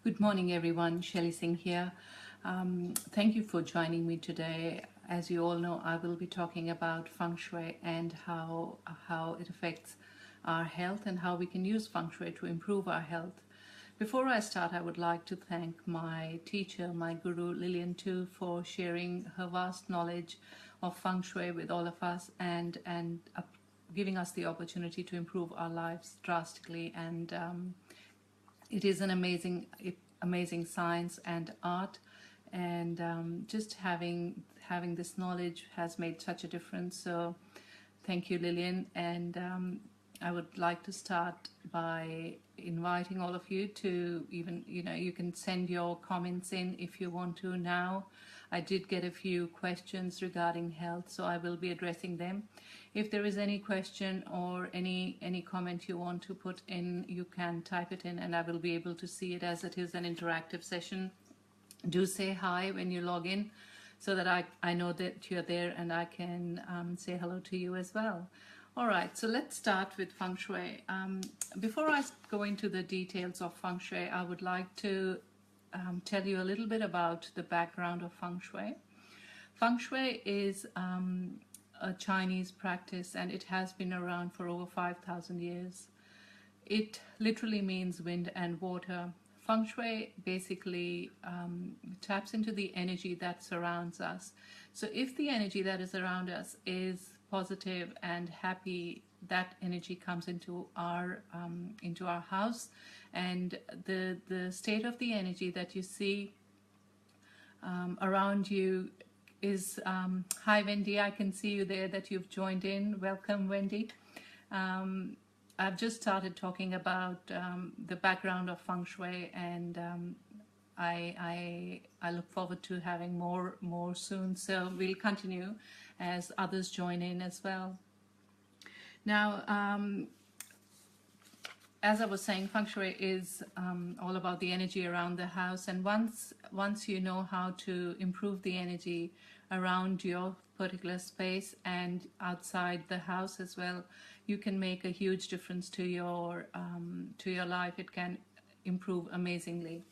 Good morning, everyone. Shelley Singh here. Thank you for joining me today. As you all know, I will be talking about Feng Shui and how it affects our health and how we can use Feng Shui to improve our health. Before I start, I would like to thank my teacher, my guru Lillian too, for sharing her vast knowledge of Feng Shui with all of us and giving us the opportunity to improve our lives drastically. And it is an amazing science and art, and just having this knowledge has made such a difference. So thank you, Lillian. And I would like to start by inviting all of you to, even you can send your comments in if you want to now. I did get a few questions regarding health, so I will be addressing them. If there is any question or any comment you want to put in, you can type it in and I will be able to see it, as it is an interactive session. Do say hi when you log in so that I know that you're there and I can say hello to you as well. All right, so let's start with Feng Shui. Before I go into the details of Feng Shui, I would like to tell you a little bit about the background of Feng Shui. Feng Shui is a Chinese practice, and it has been around for over 5,000 years. It literally means wind and water. Feng Shui basically taps into the energy that surrounds us. So if the energy that is around us is positive and happy, that energy comes into our house, and the state of the energy that you see around you is hi Wendy, I can see you there, that you've joined in. Welcome, Wendy. I've just started talking about the background of Feng Shui, and I look forward to having more soon. So we'll continue as others join in as well. Now, as I was saying, Feng Shui is all about the energy around the house, and once you know how to improve the energy around your particular space and outside the house as well, you can make a huge difference to your life. It can improve amazingly.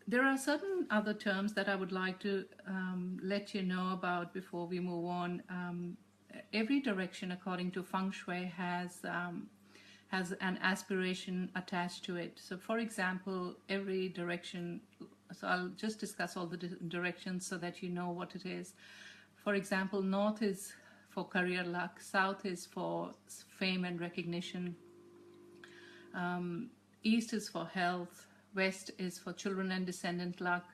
There are certain other terms that I would like to let you know about before we move on. Every direction, according to Feng Shui, has an aspiration attached to it. So for example, every direction, so I'll just discuss all the directions so that you know what it is. For example, north is for career luck, south is for fame and recognition, east is for health, west is for children and descendant luck,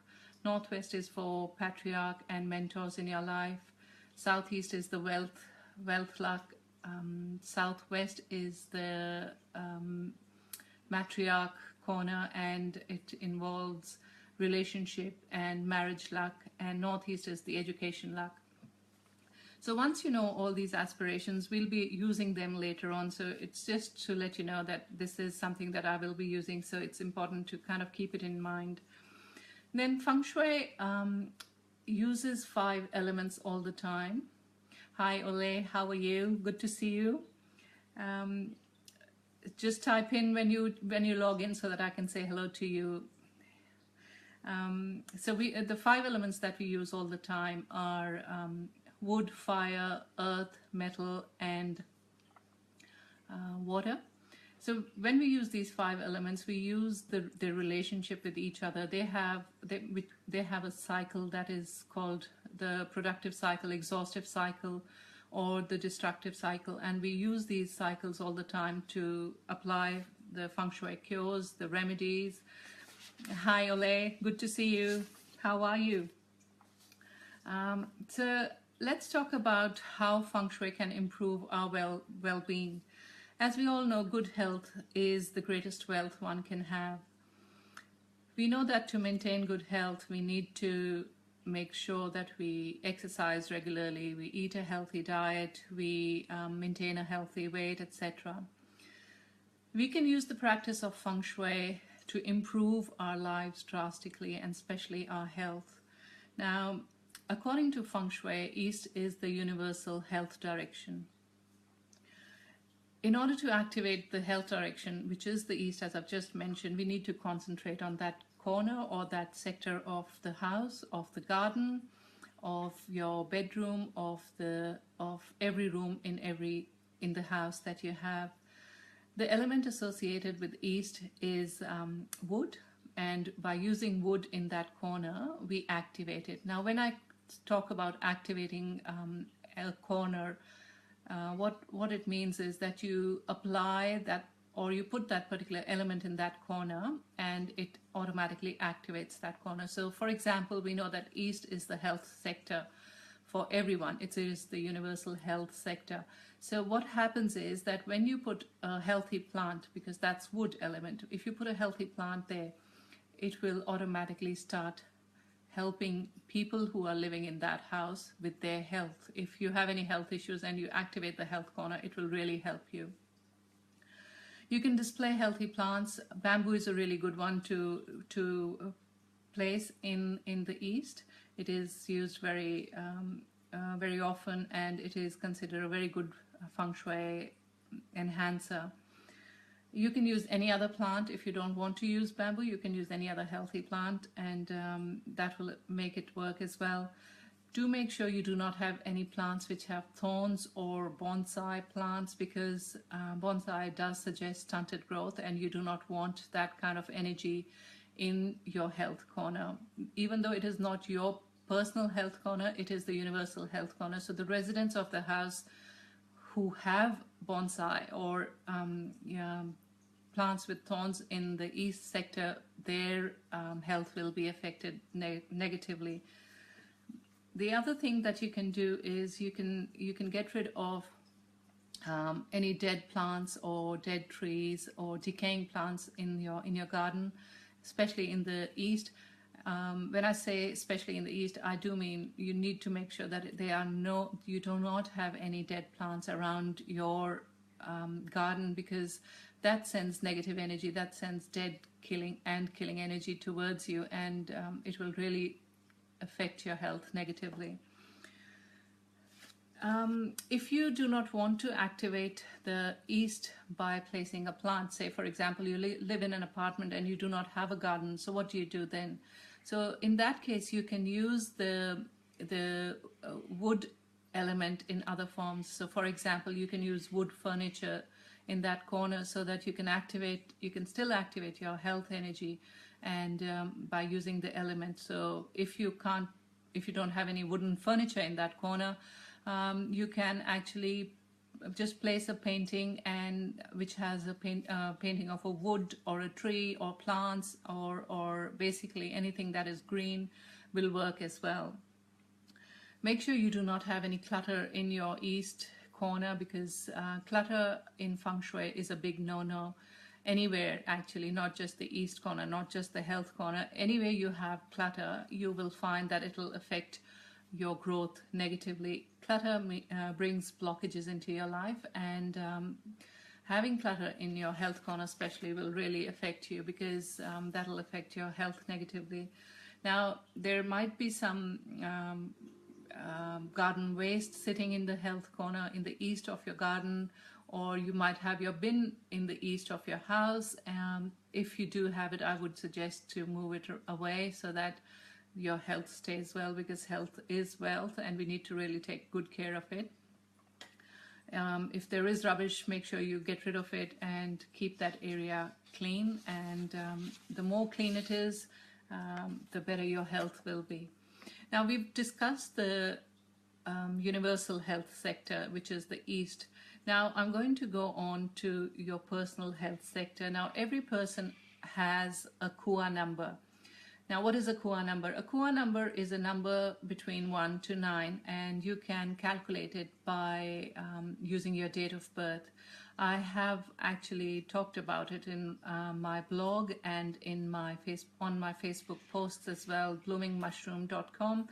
northwest is for patriarch and mentors in your life, southeast is the wealth luck, southwest is the matriarch corner, and it involves relationship and marriage luck, and northeast is the education luck. So once you know all these aspirations, we'll be using them later on. So it's just to let you know that this is something that I will be using. So it's important to kind of keep it in mind. Then Feng Shui uses 5 elements all the time. Hi Ole, how are you? Good to see you. Just type in when you log in so that I can say hello to you. So the 5 elements that we use all the time are wood, fire, earth, metal, and water. So when we use these 5 elements, we use the relationship with each other. They have a cycle that is called the productive cycle, exhaustive cycle, or the destructive cycle, and we use these cycles all the time to apply the Feng Shui cures, the remedies. Hi Ole, good to see you. How are you? So let's talk about how Feng Shui can improve our well-being. As we all know, good health is the greatest wealth one can have. We know that to maintain good health, we need to make sure that we exercise regularly, we eat a healthy diet, we maintain a healthy weight, etc. We can use the practice of Feng Shui to improve our lives drastically, and especially our health. Now, according to Feng Shui, East is the universal health direction. In order to activate the health direction, which is the east, as I've just mentioned, we need to concentrate on that corner or that sector of the house, of the garden, of your bedroom, of every room in the house that you have. The element associated with east is wood, and by using wood in that corner, we activate it. Now, when I talk about activating a corner, what it means is that you apply that, or you put that particular element in that corner, and it automatically activates that corner. So for example, we know that east is the health sector for everyone. It is the universal health sector. So what happens is that when you put a healthy plant, because that's wood element, if you put a healthy plant there, it will automatically start helping people who are living in that house with their health. If you have any health issues and you activate the health corner, it will really help you. You can display healthy plants. Bamboo is a really good one to place in the east. It is used very often, and it is considered a very good Feng Shui enhancer. You can use any other plant. If you don't want to use bamboo, you can use any other healthy plant, and that will make it work as well. Do make sure you do not have any plants which have thorns or bonsai plants, because bonsai does suggest stunted growth, and you do not want that kind of energy in your health corner. Even though it is not your personal health corner, it is the universal health corner. So the residents of the house who have bonsai or plants with thorns in the east sector, their health will be affected negatively. The other thing that you can do is you can get rid of any dead plants or dead trees or decaying plants in your garden, especially in the east. When I say especially in the east, I do mean you need to make sure that you do not have any dead plants around your garden, because that sends negative energy, that sends killing energy towards you, and it will really affect your health negatively. If you do not want to activate the east by placing a plant, say for example you live in an apartment and you do not have a garden, so what do you do then? So in that case, you can use the wood element in other forms. So for example, you can use wood furniture in that corner, so that you can still activate your health energy, and by using the element. So if you don't have any wooden furniture in that corner, you can actually just place a painting, and which has a painting of a wood or a tree or plants or basically anything that is green will work as well. Make sure you do not have any clutter in your east corner, because clutter in Feng Shui is a big no-no anywhere, actually, not just the east corner, not just the health corner. Anywhere you have clutter, you will find that it will affect your growth negatively. Clutter brings blockages into your life, and having clutter in your health corner especially will really affect you, because that will affect your health negatively. Now, there might be some garden waste sitting in the health corner in the east of your garden, or you might have your bin in the east of your house. If you do have it, I would suggest to move it away so that your health stays well, because health is wealth and we need to really take good care of it. If there is rubbish, make sure you get rid of it and keep that area clean, and the more clean it is, the better your health will be. Now, we've discussed the universal health sector, which is the east. Now I'm going to go on to your personal health sector. Now, every person has a KUA number. Now, what is a KUA number? A KUA number is a number between 1 to 9, and you can calculate it by using your date of birth. I have actually talked about it in my blog and on my Facebook posts as well, bloomingmushroom.com.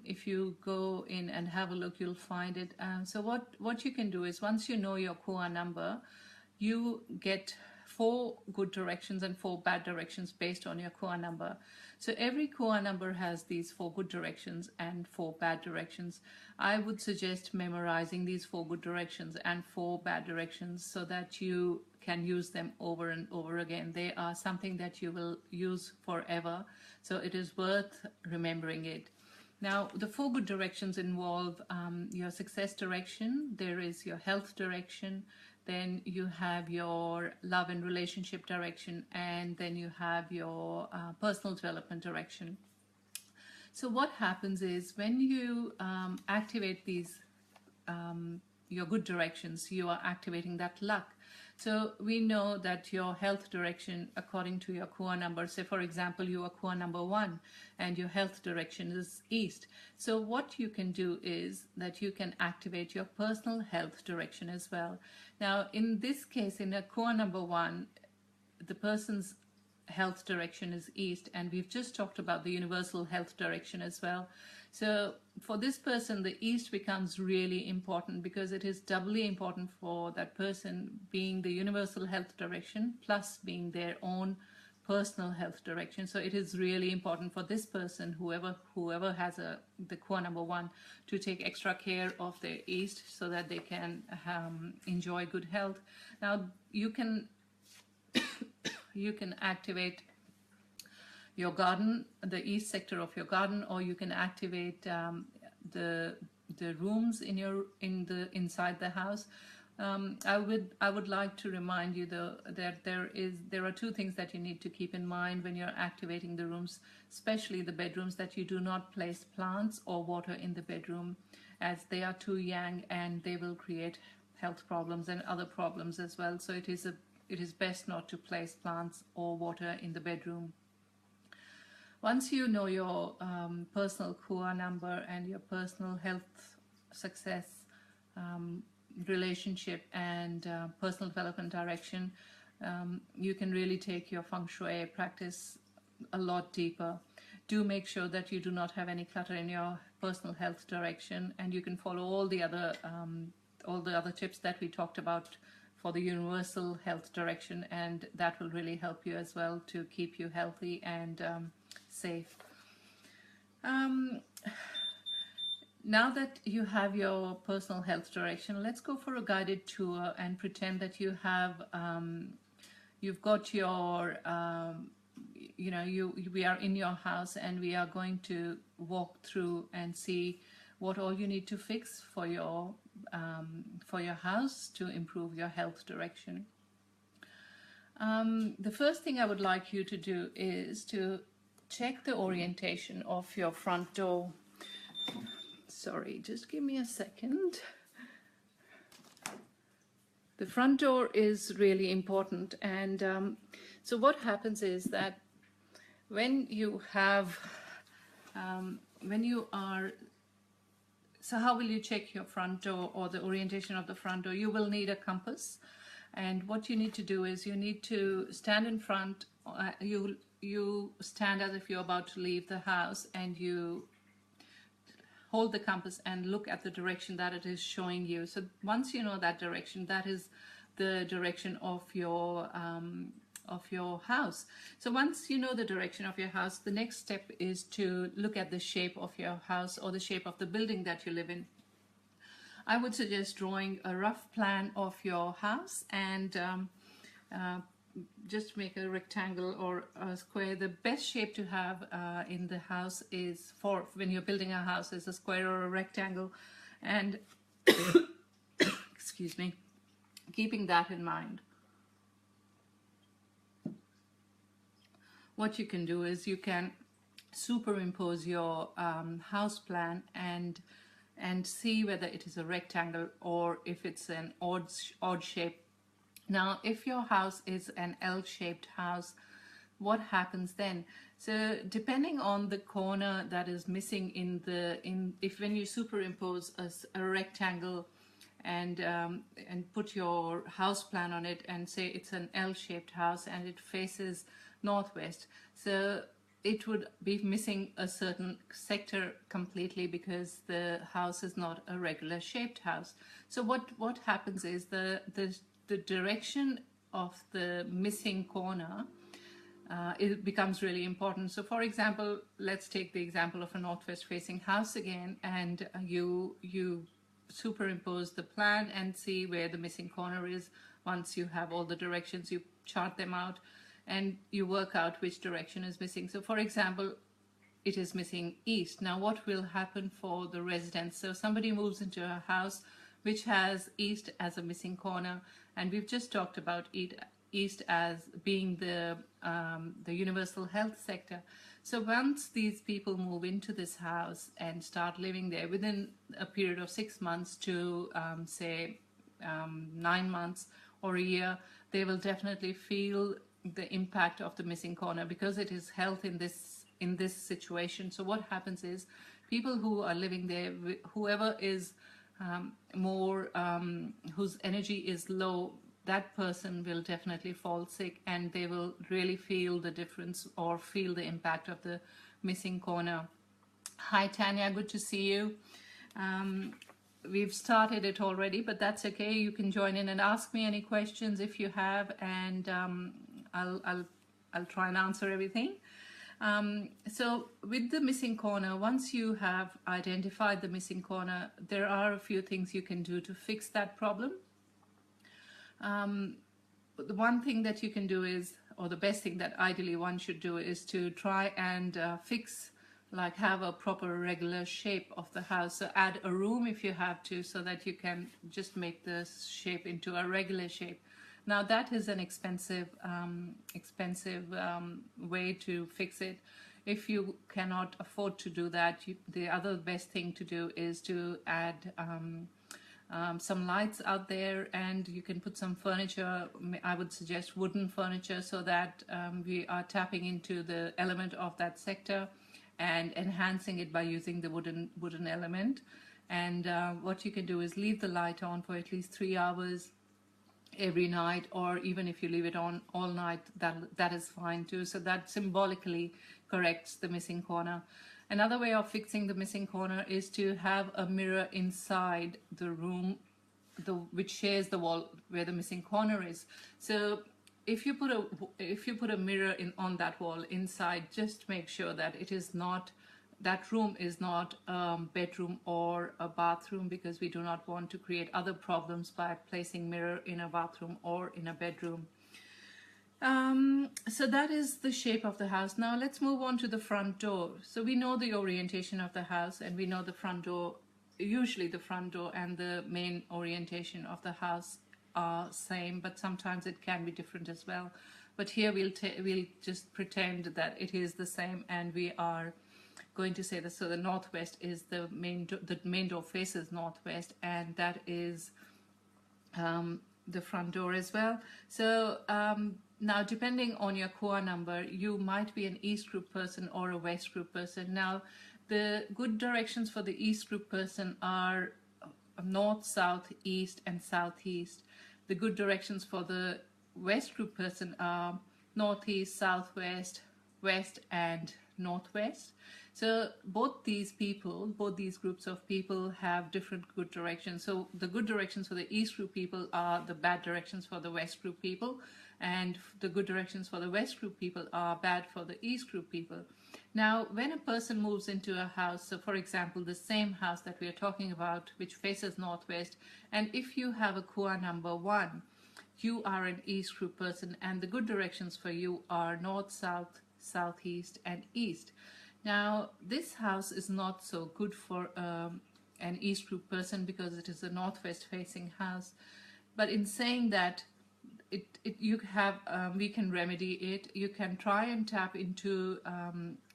If you go in and have a look, you'll find it. So what you can do is, once you know your KUA number, you get 4 good directions and 4 bad directions based on your koa number. So every koa number has these 4 good directions and 4 bad directions. I would suggest memorizing these 4 good directions and 4 bad directions so that you can use them over and over again. They are something that you will use forever, so it is worth remembering it. Now, the 4 good directions involve your success direction, there is your health direction, then you have your love and relationship direction, and then you have your personal development direction. So what happens is when you activate these your good directions, you are activating that luck. So we know that your health direction, according to your koa number, say for example you are koa number 1 and your health direction is east. So what you can do is that you can activate your personal health direction as well. Now in this case, in a koa number 1, the person's health direction is east, and we've just talked about the universal health direction as well. So for this person, the east becomes really important because it is doubly important for that person, being the universal health direction plus being their own personal health direction. So it is really important for this person, whoever has the koa number 1, to take extra care of their east so that they can enjoy good health. Now you can you can activate your garden, the east sector of your garden, or you can activate the rooms inside the house. I would like to remind you though that there are 2 things that you need to keep in mind when you're activating the rooms, especially the bedrooms, that you do not place plants or water in the bedroom, as they are too yang and they will create health problems and other problems as well. So it is best not to place plants or water in the bedroom. Once you know your personal koa number and your personal health, success, relationship and personal development direction, you can really take your Feng Shui practice a lot deeper. Do make sure that you do not have any clutter in your personal health direction, and you can follow all the other tips that we talked about for the universal health direction, and that will really help you as well to keep you healthy and safe. Now that you have your personal health direction, let's go for a guided tour and pretend that you have you've got your we are in your house and we are going to walk through and see what all you need to fix for your house to improve your health direction. The first thing I would like you to do is to check the orientation of your front door. Sorry, just give me a second. The front door is really important, and so what happens is that when you have so how will you check your front door or the orientation of the front door? You will need a compass, and what you need to do is you need to stand in front. You stand as if you're about to leave the house, and you hold the compass and look at the direction that it is showing you. So once you know that direction, that is the direction of your house. So once you know the direction of your house, the next step is to look at the shape of your house or the shape of the building that you live in. I would suggest drawing a rough plan of your house and just make a rectangle or a square. The best shape to have in the house is when you're building a house is a square or a rectangle, and excuse me, keeping that in mind. What you can do is you can superimpose your house plan and see whether it is a rectangle or if it's an odd shape. Now, if your house is an L-shaped house, what happens then? So depending on the corner that is missing if when you superimpose a rectangle and put your house plan on it and say it's an L-shaped house and it faces northwest, so it would be missing a certain sector completely because the house is not a regular shaped house. So what happens is the direction the missing corner, it becomes really important. So for example, let's take the example of a northwest facing house again, and you superimpose the plan and see where the missing corner is. Once you have all the directions, you chart them out and you work out which direction is missing. So for example, it is missing east. Now what will happen for the residents? So somebody moves into a house which has east as a missing corner, and we've just talked about east as being the universal health sector. So once these people move into this house and start living there within a period of 6 months to say 9 months or a year, they will definitely feel the impact of the missing corner, because it is health in this situation. So what happens is, people who are living there, whoever is whose energy is low, that person will definitely fall sick, and they will really feel the difference or feel the impact of the missing corner. Hi Tanya, good to see you. We've started it already, but that's okay. You can join in and ask me any questions if you have, and I'll try and answer everything. So with the missing corner, once you have identified the missing corner, there are a few things you can do to fix that problem. The one thing that you can do is, or the best thing that ideally one should do, is to try and fix, like have a proper regular shape of the house. So add a room if you have to, so that you can just make the shape into a regular shape. Now that is an expensive way to fix it. If you cannot afford to do that, the other best thing to do is to add some lights out there, and you can put some furniture. I would suggest wooden furniture, so that we are tapping into the element of that sector and enhancing it by using the wooden element. And what you can do is leave the light on for at least 3 hours every night, or even if you leave it on all night, that is fine too. So that symbolically corrects the missing corner. Another way of fixing the missing corner is to have a mirror inside the room, which shares the wall where the missing corner is. So if you put a mirror on that wall inside, just make sure that it is not, that room is not a bedroom or a bathroom, because we do not want to create other problems by placing mirror in a bathroom or in a bedroom. So that is the shape of the house. Now let's move on to the front door. So we know the orientation of the house, and we know the front door, usually the front door and the main orientation of the house are same, but sometimes it can be different as well. But here we'll just pretend that it is the same, and we are going to say that. So the northwest is the main door faces northwest, and that is the front door as well. So now, depending on your core number, you might be an East group person or a West group person. Now, the good directions for the East group person are north, south, east, and southeast. The good directions for the West group person are northeast, southwest, west, and northwest. So both these groups of people have different good directions. So the good directions for the East group people are the bad directions for the West group people, and the good directions for the West group people are bad for the East group people. Now, when a person moves into a house, so for example, the same house that we are talking about, which faces northwest, and if you have a core number 1, you are an East group person, and the good directions for you are north, south, southeast, and east. Now, this house is not so good for an East group person, because it is a northwest facing house. But in saying that, we can remedy it. You can try and tap into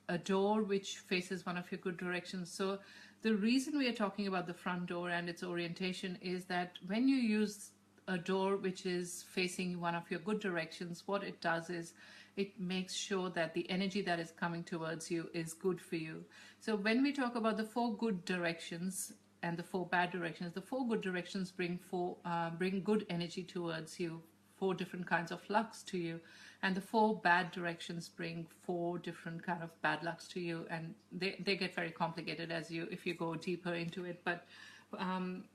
a door which faces one of your good directions. So the reason we are talking about the front door and its orientation is that when you use a door which is facing one of your good directions, what it does is it makes sure that the energy that is coming towards you is good for you. So when we talk about the 4 good directions and the 4 bad directions, the 4 good directions bring good energy towards you, 4 different kinds of lucks to you, and the 4 bad directions bring 4 different kind of bad lucks to you, and they get very complicated if you go deeper into it. But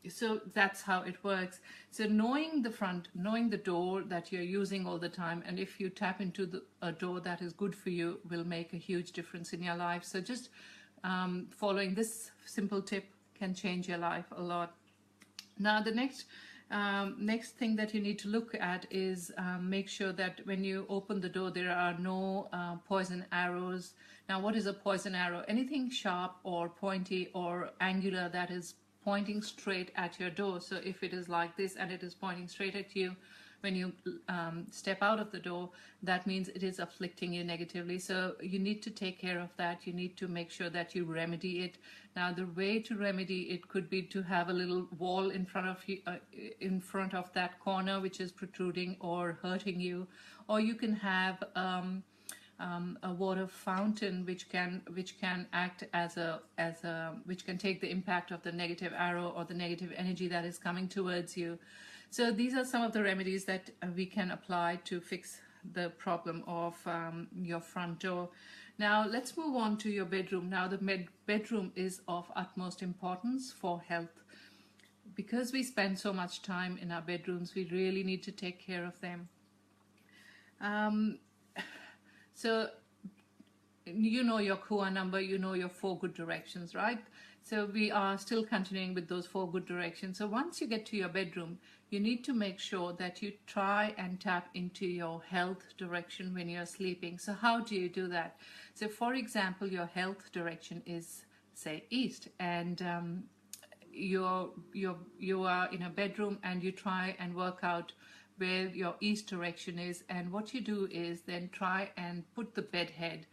So that's how it works. So knowing the door that you're using all the time, and if you tap into a door that is good for you, will make a huge difference in your life. So just following this simple tip can change your life a lot. Now the next thing that you need to look at is make sure that when you open the door there are no poison arrows. Now what is a poison arrow? Anything sharp or pointy or angular that is pointing straight at your door. So if it is like this and it is pointing straight at you when you step out of the door, that means it is afflicting you negatively. So you need to take care of that. You need to make sure that you remedy it. Now the way to remedy it could be to have a little wall in front of you, in front of that corner which is protruding or hurting you, or you can have a water fountain which can act as a which can take the impact of the negative arrow or the negative energy that is coming towards you. So these are some of the remedies that we can apply to fix the problem of your front door. Now let's move on to your bedroom. Now the bedroom is of utmost importance for health. Because we spend so much time in our bedrooms, we really need to take care of them. So you know your Kua number, you know your 4 good directions, right? So we are still continuing with those 4 good directions. So once you get to your bedroom, you need to make sure that you try and tap into your health direction when you're sleeping. So how do you do that? So for example, your health direction is, say, east, and you are in a bedroom and you try and work out where your east direction is, and what you do is then try and put the bed head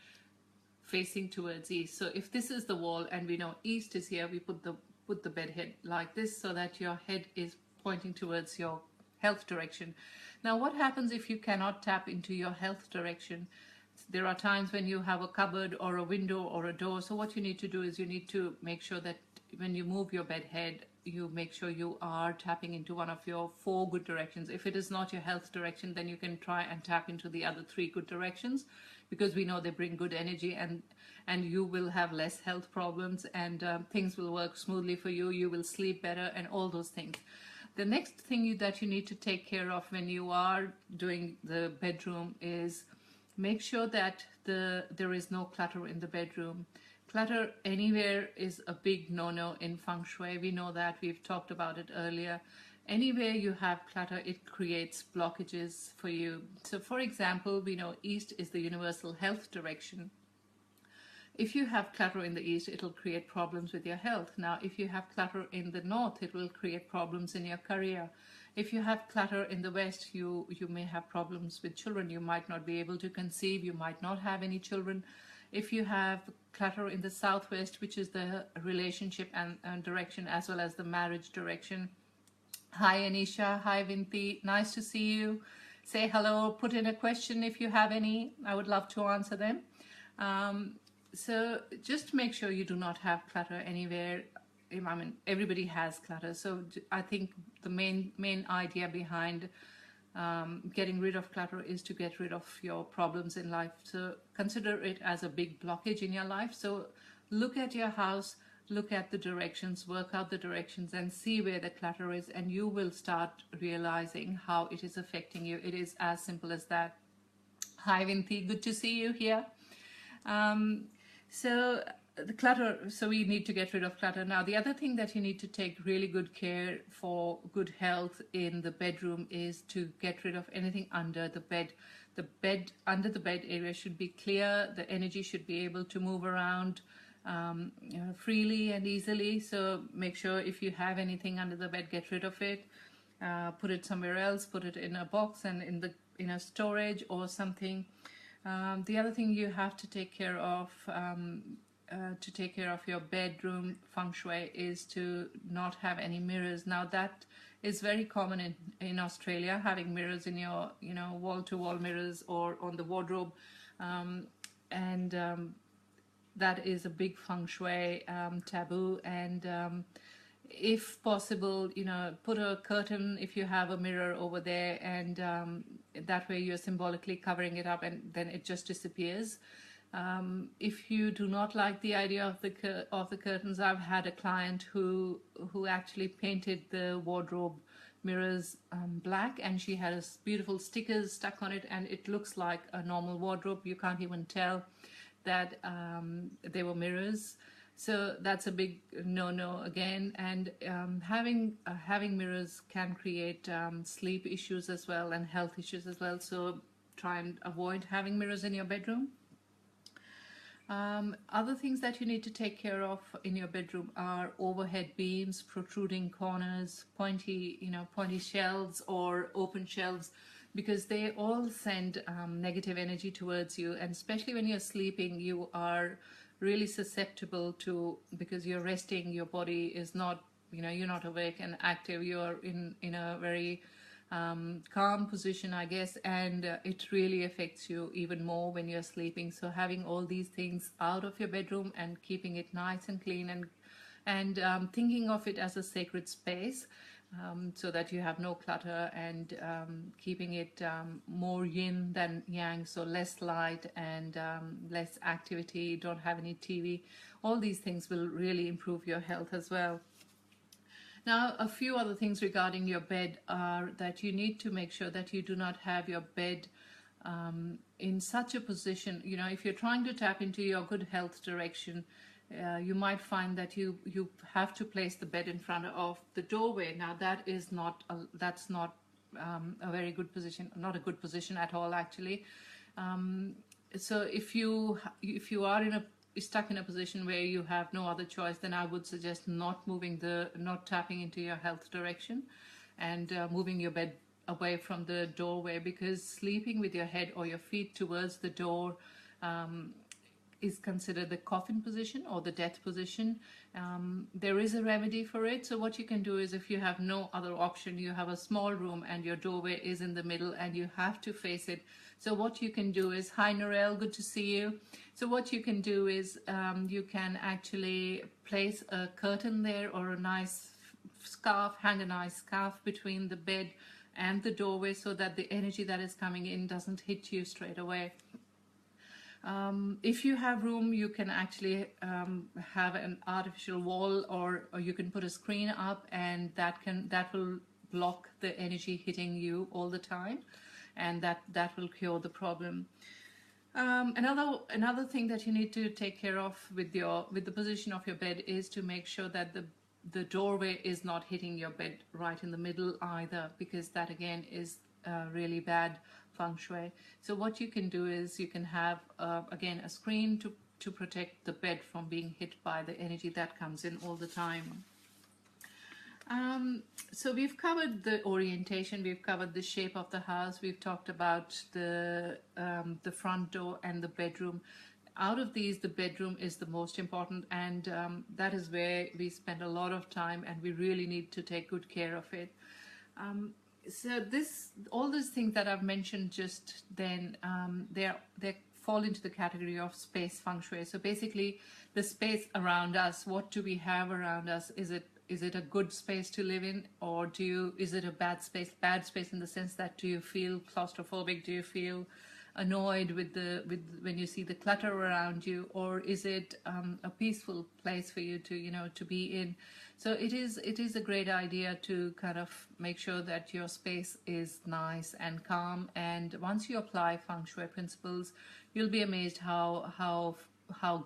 facing towards east. So if this is the wall and we know east is here, we put the bed head like this so that your head is pointing towards your health direction. Now what happens if you cannot tap into your health direction? There are times when you have a cupboard or a window or a door. So what you need to do is you need to make sure that when you move your bed head, you make sure you are tapping into one of your 4 good directions. If it is not your health direction, then you can try and tap into the other 3 good directions, because we know they bring good energy, and you will have less health problems, and things will work smoothly for you. You will sleep better and all those things. The next thing that you need to take care of when you are doing the bedroom is make sure that there is no clutter in the bedroom. Clutter anywhere is a big no-no in Feng Shui. We know that, we've talked about it earlier. Anywhere you have clutter, it creates blockages for you. So for example, we know east is the universal health direction. If you have clutter in the east, it'll create problems with your health. Now, if you have clutter in the north, it will create problems in your career. If you have clutter in the west, you may have problems with children. You might not be able to conceive. You might not have any children. If you have clutter in the southwest, which is the relationship and direction, as well as the marriage direction. Hi Anisha, hi Vinti, nice to see you. Say hello, put in a question if you have any. I would love to answer them. So just make sure you do not have clutter anywhere. I mean, everybody has clutter. So I think the main idea behind getting rid of clutter is to get rid of your problems in life. So consider it as a big blockage in your life. So look at your house, look at the directions, work out the directions, and see where the clutter is, and you will start realizing how it is affecting you. It is as simple as that. Hi Vinti, good to see you here. So the clutter, so we need to get rid of clutter. Now the other thing that you need to take really good care for good health in the bedroom is to get rid of anything under the bed. The bed, under the bed area should be clear. The energy should be able to move around freely and easily. So make sure if you have anything under the bed, get rid of it. Put it somewhere else, put it in a box and in a storage or something. The other thing you have to take care of your bedroom Feng Shui is to not have any mirrors. Now that is very common in Australia, having mirrors in your wall-to-wall mirrors or on the wardrobe, and that is a big Feng Shui taboo. And if possible, put a curtain if you have a mirror over there, and that way you're symbolically covering it up, and then it just disappears. If you do not like the idea of the curtains, I've had a client who actually painted the wardrobe mirrors black, and she had beautiful stickers stuck on it, and it looks like a normal wardrobe. You can't even tell that they were mirrors. So that's a big no-no again. And having mirrors can create sleep issues as well and health issues as well. So try and avoid having mirrors in your bedroom. Other things that you need to take care of in your bedroom are overhead beams, protruding corners, pointy shelves or open shelves, because they all send negative energy towards you. And especially when you're sleeping, you are really susceptible to, because you're resting, your body is not, you're not awake and active. You're in a very calm position, I guess, and it really affects you even more when you're sleeping. So having all these things out of your bedroom and keeping it nice and clean, and thinking of it as a sacred space, so that you have no clutter, and keeping it more yin than yang, so less light and less activity, don't have any TV. All these things will really improve your health as well. Now, a few other things regarding your bed are that you need to make sure that you do not have your bed in such a position. If you're trying to tap into your good health direction, you might find that you have to place the bed in front of the doorway. Now, that's not a very good position, not a good position at all, actually. So if you are stuck in a position where you have no other choice, then I would suggest not tapping into your health direction, and moving your bed away from the doorway, because sleeping with your head or your feet towards the door is considered the coffin position or the death position. There is a remedy for it. So what you can do is, if you have no other option, you have a small room and your doorway is in the middle and you have to face it. So what you can do is, hi Norel, good to see you. So what you can do is you can actually place a curtain there, or a nice scarf, hang a nice scarf between the bed and the doorway, so that the energy that is coming in doesn't hit you straight away. If you have room, you can actually have an artificial wall, or you can put a screen up, and that will block the energy hitting you all the time, and that will cure the problem. Another thing that you need to take care of with the position of your bed is to make sure that the doorway is not hitting your bed right in the middle either, because that again is really bad Feng Shui. So what you can do is, you can have again a screen to protect the bed from being hit by the energy that comes in all the time. So we've covered the orientation, we've covered the shape of the house, we've talked about the front door and the bedroom. Out of these, the bedroom is the most important, and that is where we spend a lot of time, and we really need to take good care of it. So all these things that I've mentioned just then, they fall into the category of space Feng Shui. So basically, the space around us, what do we have around us? Is it a good space to live in, or is it a bad space? Bad space in the sense that, do you feel claustrophobic? Do you feel annoyed with when you see the clutter around you, or is it a peaceful place for you to be in? So it is a great idea to kind of make sure that your space is nice and calm. And once you apply Feng Shui principles, you'll be amazed how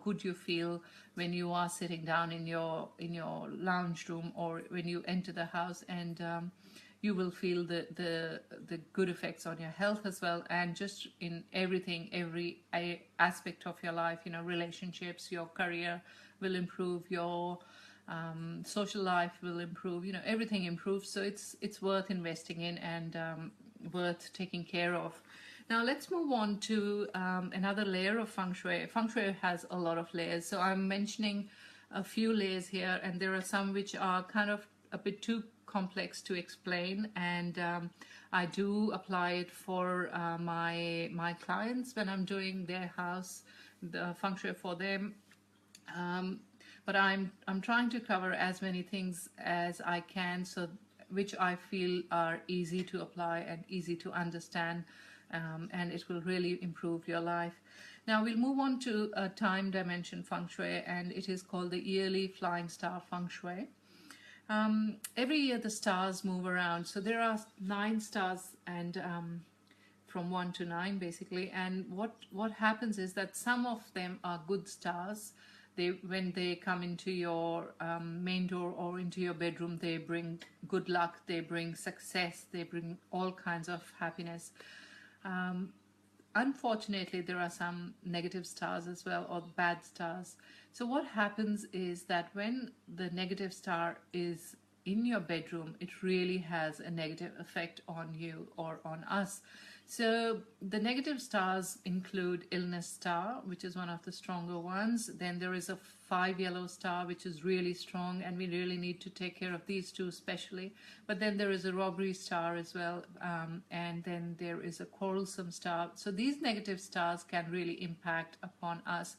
good you feel when you are sitting down in your lounge room, or when you enter the house, and you will feel the good effects on your health as well, and just in everything, every aspect of your life. Relationships, your career will improve, your social life will improve, everything improves. So it's worth investing in, and worth taking care of. Now let's move on to another layer of Feng Shui. Feng Shui has a lot of layers, so I'm mentioning a few layers here, and there are some which are kind of a bit too complex to explain, and I do apply it for my clients when I'm doing their house, the Feng Shui for them. But I'm trying to cover as many things as I can, so which I feel are easy to apply and easy to understand, and it will really improve your life. Now we'll move on to a time dimension Feng Shui, and it is called the yearly flying star Feng Shui. Every year the stars move around, so there are 9 stars, and from 1 to 9 basically, and what happens is that some of them are good stars. When they come into your main door or into your bedroom, they bring good luck, they bring success, they bring all kinds of happiness. Unfortunately, there are some negative stars as well, or bad stars. So what happens is that when the negative star is in your bedroom, it really has a negative effect on you or on us. So the negative stars include illness star, which is one of the stronger ones. Then there is a 5 yellow star, which is really strong, and we really need to take care of these two especially. But then there is a robbery star as well, and then there is a quarrelsome star. So these negative stars can really impact upon us.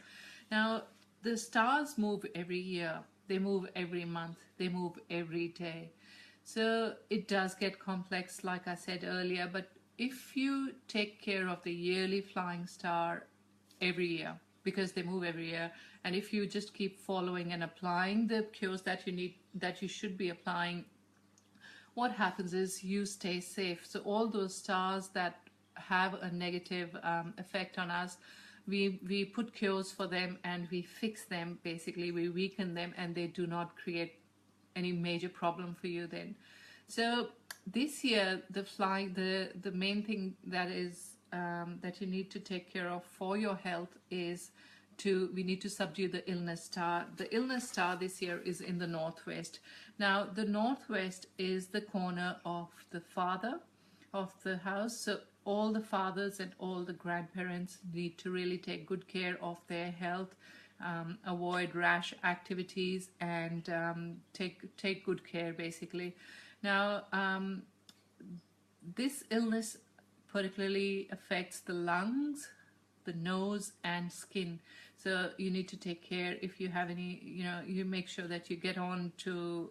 Now, the stars move every year, they move every month, they move every day. So it does get complex, like I said earlier, but if you take care of the yearly flying star every year, because they move every year, and if you just keep following and applying the cures that you should be applying, what happens is you stay safe. So all those stars that have a negative effect on us, we put cures for them and we fix them. Basically, we weaken them, and they do not create any major problem for you then. So this year, the main thing that is that you need to take care of for your health is we need to subdue the illness star. The illness star this year is in the northwest. Now, the northwest is the corner of the father of the house. So all the fathers and all the grandparents need to really take good care of their health, avoid rash activities, and take good care basically. Now, this illness particularly affects the lungs, the nose, and skin. So you need to take care. If you have any, you make sure that you get on to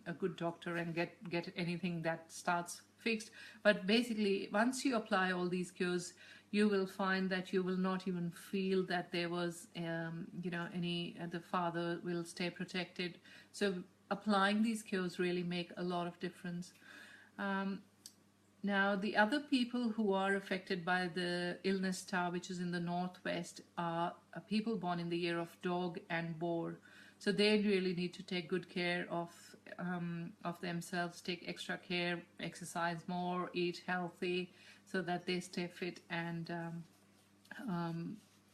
a good doctor and get anything that starts fixed. But basically, once you apply all these cures, you will find that you will not even feel that there was, the father will stay protected. So applying these cures really make a lot of difference. Now, the other people who are affected by the illness star, which is in the northwest, are people born in the year of dog and boar. So they really need to take good care of themselves, take extra care, exercise more, eat healthy, so that they stay fit and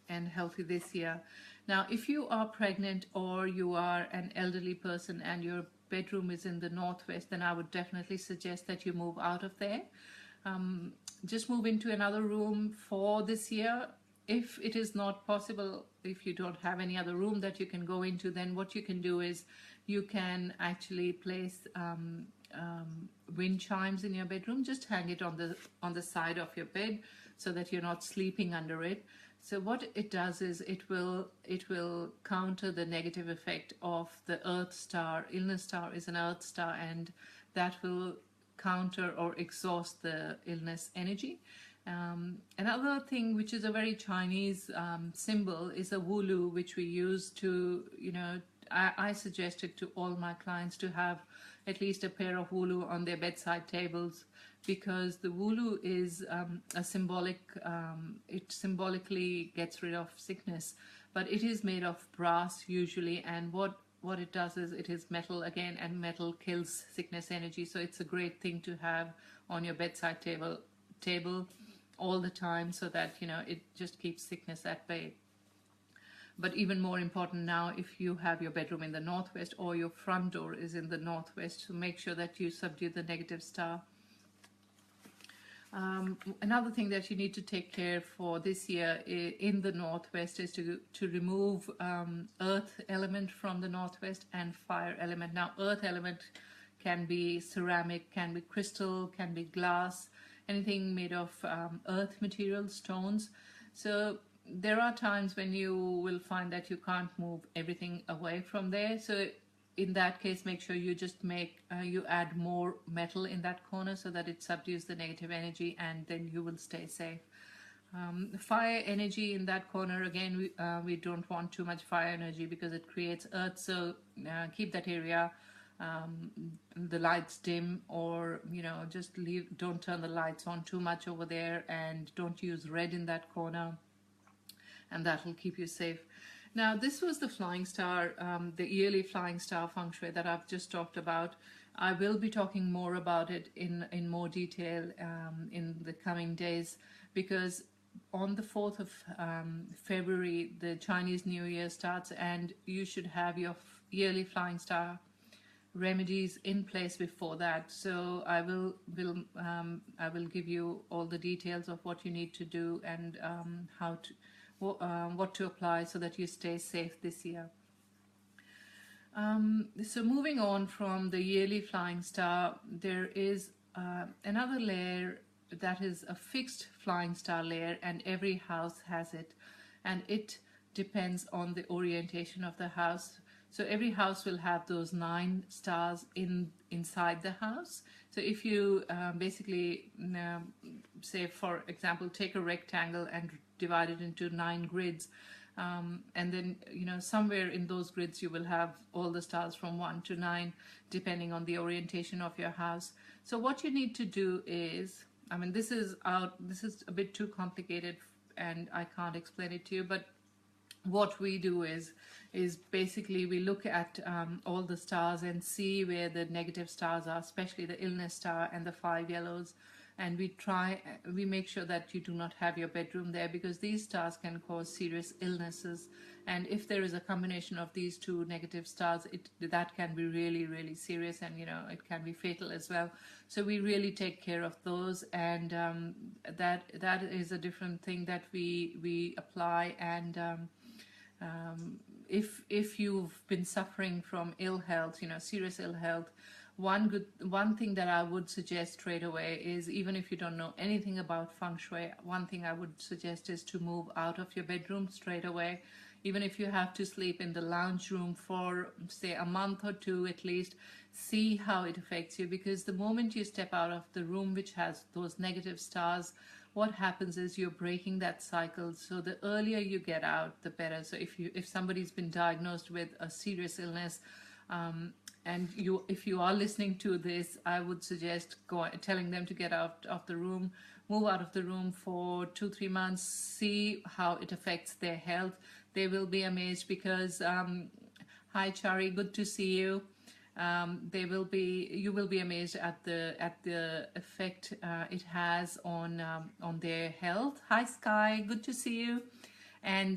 healthy this year. Now, if you are pregnant or you are an elderly person and your bedroom is in the northwest, then I would definitely suggest that you move out of there. Just move into another room for this year. If it is not possible, if you don't have any other room that you can go into, then what you can do is you can actually place wind chimes in your bedroom. Just hang it on the side of your bed so that you're not sleeping under it. So what it does is it will counter the negative effect of the earth star. Illness star is an earth star, and that will counter or exhaust the illness energy. Another thing, which is a very Chinese symbol, is a wulu, which we use to, I suggested to all my clients to have at least a pair of wulu on their bedside tables, because the wulu is a symbolic, it symbolically gets rid of sickness, but it is made of brass usually, and what it does is it is metal again, and metal kills sickness energy. So it's a great thing to have on your bedside table all the time, so that it just keeps sickness at bay. But even more important now, if you have your bedroom in the northwest or your front door is in the northwest, so make sure that you subdue the negative star. Another thing that you need to take care for this year in the northwest is to remove earth element from the northwest and fire element. Now, earth element can be ceramic, can be crystal, can be glass, anything made of earth material, stones. So there are times when you will find that you can't move everything away from there. So in that case, make sure you just you add more metal in that corner so that it subdues the negative energy, and then you will stay safe. Fire energy in that corner, again, we don't want too much fire energy because it creates earth, so keep that area, the lights dim, or just don't turn the lights on too much over there, and don't use red in that corner, and that will keep you safe. Now, this was the flying star, the yearly flying star feng shui that I've just talked about. I will be talking more about it in more detail in the coming days, because on the 4th of February, the Chinese New Year starts, and you should have your yearly flying star remedies in place before that. So I will give you all the details of what you need to do, and what to apply so that you stay safe this year. So moving on from the yearly flying star, there is another layer that is a fixed flying star layer, and every house has it, and it depends on the orientation of the house. So every house will have those 9 stars inside the house. So if you basically say, for example, take a rectangle and divide it into 9 grids, and then somewhere in those grids you will have all the stars from 1 to 9 depending on the orientation of your house. So what you need to do is, this is a bit too complicated and I can't explain it to you, but what we do is basically we look at all the stars and see where the negative stars are, especially the illness star and the 5 yellows, and we make sure that you do not have your bedroom there, because these stars can cause serious illnesses, and if there is a combination of these 2 negative stars, that can be really, really serious, and it can be fatal as well. So we really take care of those, and that is a different thing that we apply. And if you've been suffering from ill health, serious ill health, one thing that I would suggest straight away is, even if you don't know anything about feng shui, one thing I would suggest is to move out of your bedroom straight away. Even if you have to sleep in the lounge room for, say, a month or 2 at least, see how it affects you, because the moment you step out of the room which has those negative stars, what happens is you're breaking that cycle. So the earlier you get out, the better. So if somebody's been diagnosed with a serious illness, and if you are listening to this, I would suggest telling them to get out of the room, move out of the room for 2-3 months, see how it affects their health. They will be amazed, because hi Chari, good to see you. You will be amazed at the effect it has on their health. Hi Sky, good to see you. And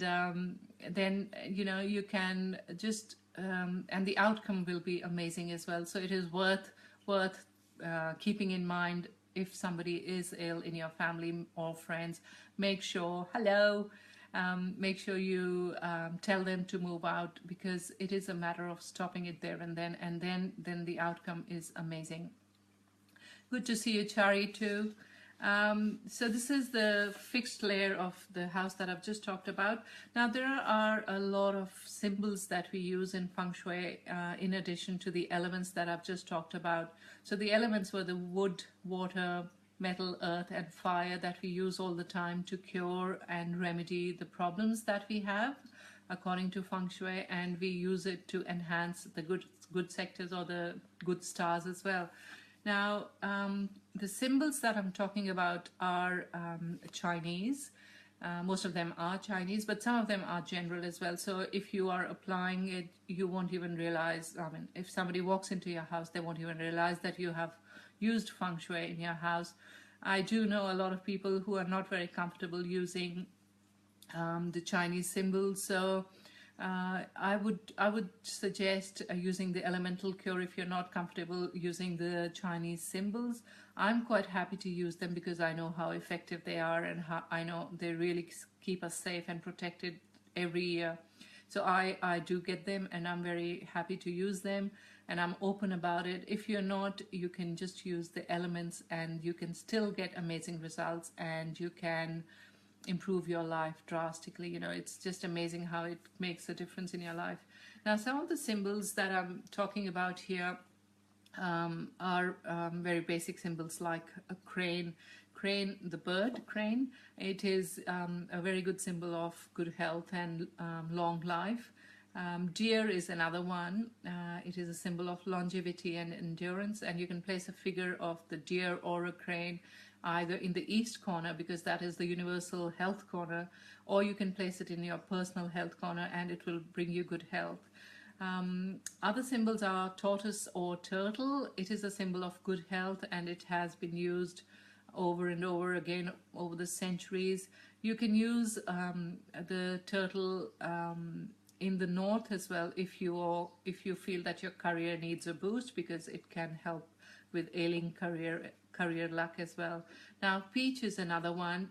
then you can just and the outcome will be amazing as well. So it is worth keeping in mind. If somebody is ill in your family or friends, make sure make sure you tell them to move out, because it is a matter of stopping it there and then the outcome is amazing. Good to see you, Chari, too. So this is the fixed layer of the house that I've just talked about. Now, there are a lot of symbols that we use in feng shui in addition to the elements that I've just talked about. So the elements were the wood, water, metal, earth and fire that we use all the time to cure and remedy the problems that we have according to feng shui, and we use it to enhance the good sectors or the good stars as well. Now, the symbols that I'm talking about are Chinese. Most of them are Chinese, but some of them are general as well. So if you are applying it, you won't even realize, if somebody walks into your house, they won't even realize that you have used feng shui in your house. I do know a lot of people who are not very comfortable using the Chinese symbols. So I would suggest using the elemental cure if you're not comfortable using the Chinese symbols. I'm quite happy to use them because I know how effective they are, and how I know they really keep us safe and protected every year. So I do get them, and I'm very happy to use them, and I'm open about it. If you're not, you can just use the elements and you can still get amazing results, and you can improve your life drastically. You know, it's just amazing how it makes a difference in your life. Now, some of the symbols that I'm talking about here are very basic symbols, like a crane. Crane, the bird crane, it is a very good symbol of good health and long life. Deer is another one. It is a symbol of longevity and endurance, and you can place a figure of the deer or a crane either in the east corner, because that is the universal health corner, or you can place it in your personal health corner and it will bring you good health. Other symbols are tortoise or turtle. It is a symbol of good health, and it has been used over and over again over the centuries. You can use the turtle in the north as well if you feel that your career needs a boost, because it can help with ailing career luck as well. Now, peach is another one.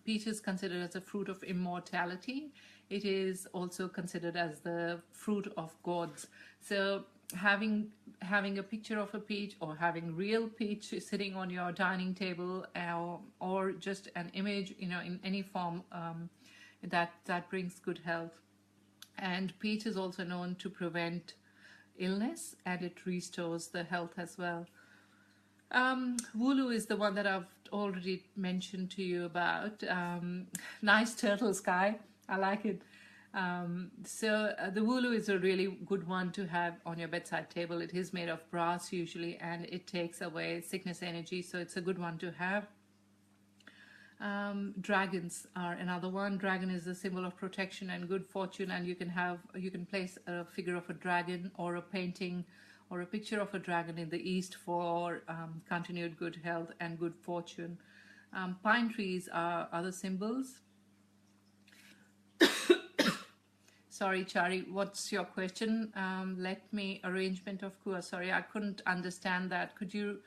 Peach is considered as a fruit of immortality. It is also considered as the fruit of gods. So having a picture of a peach, or having real peach sitting on your dining table, or just an image, you know, in any form, that brings good health. And peach is also known to prevent illness, and it restores the health as well. Wooloo is the one that I've already mentioned to you about. Nice turtle sky. I like it. The wooloo is a really good one to have on your bedside table. It is made of brass usually, and it takes away sickness energy, so it's a good one to have. Dragons are another one. Dragon is a symbol of protection and good fortune, and you can place a figure of a dragon or a painting or a picture of a dragon in the east for continued good health and good fortune. Pine trees are other symbols. Sorry, Chari, what's your question? Let me arrangement of course. Sorry, I couldn't understand that. Could you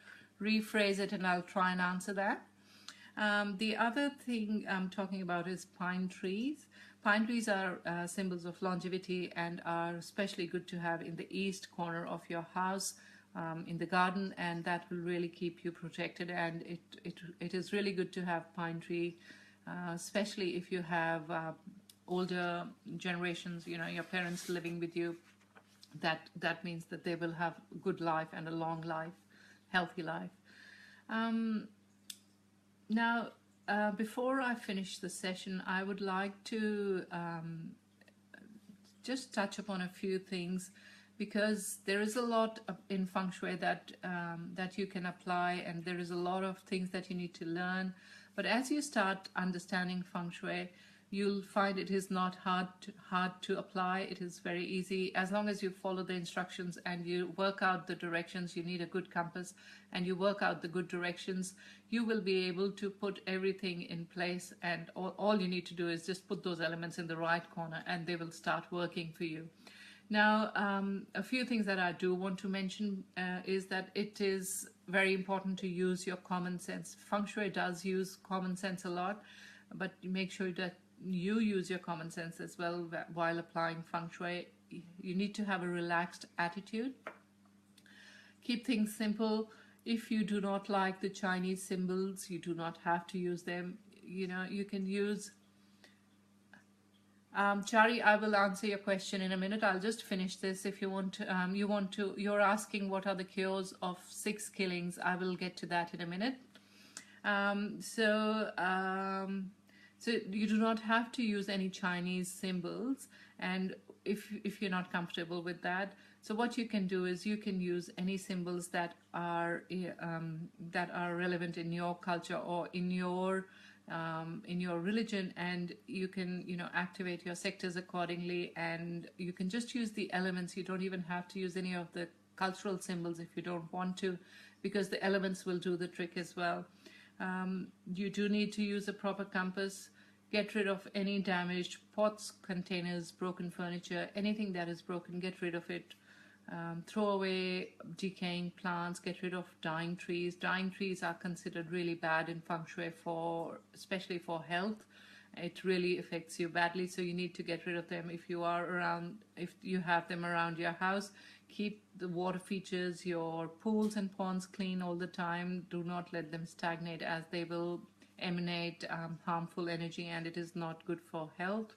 rephrase it and I'll try and answer that? The other thing I'm talking about is pine trees. Pine trees are symbols of longevity and are especially good to have in the east corner of your house, in the garden, and that will really keep you protected. And it is really good to have pine tree, especially if you have older generations, you know, your parents living with you. That means that they will have a good life and a long life, healthy life. Now, before I finish the session, I would like to just touch upon a few things, because there is a lot in Feng Shui that you can apply, and there is a lot of things that you need to learn. But as you start understanding Feng Shui, you'll find it is not hard to apply. It is very easy as long as you follow the instructions and you work out the directions. You need a good compass, and you work out the good directions. You will be able to put everything in place, and all you need to do is just put those elements in the right corner, and they will start working for you. Now, a few things that I do want to mention is that it is very important to use your common sense. Feng Shui does use common sense a lot, but make sure that you use your common sense as well while applying Feng Shui. You need to have a relaxed attitude. Keep things simple. If you do not like the Chinese symbols, you do not have to use them. You know, you can use... Chari, I will answer your question in a minute. I'll just finish this. If you want you're asking what are the cures of 6 killings. I will get to that in a minute. So you do not have to use any Chinese symbols, and if you're not comfortable with that, so what you can do is you can use any symbols that are relevant in your culture or in your religion, and you can, you know, activate your sectors accordingly, and you can just use the elements. You don't even have to use any of the cultural symbols if you don't want to, because the elements will do the trick as well. You do need to use a proper compass. Get rid of any damaged pots, containers, broken furniture, anything that is broken, get rid of it. Throw away decaying plants, get rid of dying trees. Dying trees are considered really bad in Feng Shui, especially for health. It really affects you badly, so you need to get rid of them if you have them around your house. Keep the water features, your pools and ponds clean all the time. Do not let them stagnate, as they will emanate harmful energy, and it is not good for health.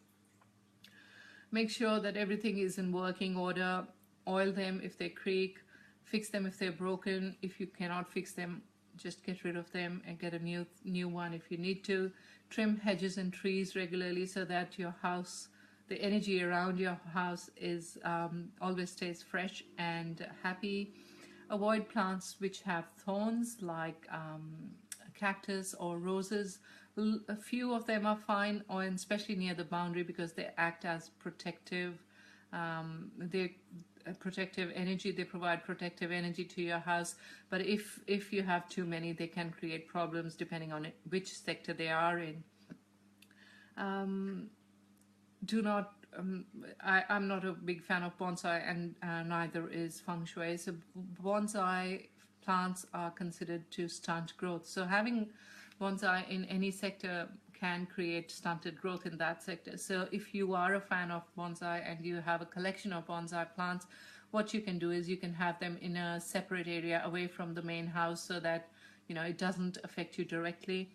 Make sure that everything is in working order. Oil them if they creak, fix them if they're broken. If you cannot fix them, just get rid of them and get a new one if you need to. Trim hedges and trees regularly so that your house, the energy around your house is always stays fresh and happy. Avoid plants which have thorns like cactus or roses. A few of them are fine, or especially near the boundary, because they act as protective. They protective energy. They provide protective energy to your house. But if you have too many, they can create problems depending on which sector they are in. Do not. I'm not a big fan of bonsai, and neither is Feng Shui. So bonsai plants are considered to stunt growth. So having bonsai in any sector can create stunted growth in that sector. So if you are a fan of bonsai and you have a collection of bonsai plants, what you can do is you can have them in a separate area away from the main house so that it doesn't affect you directly.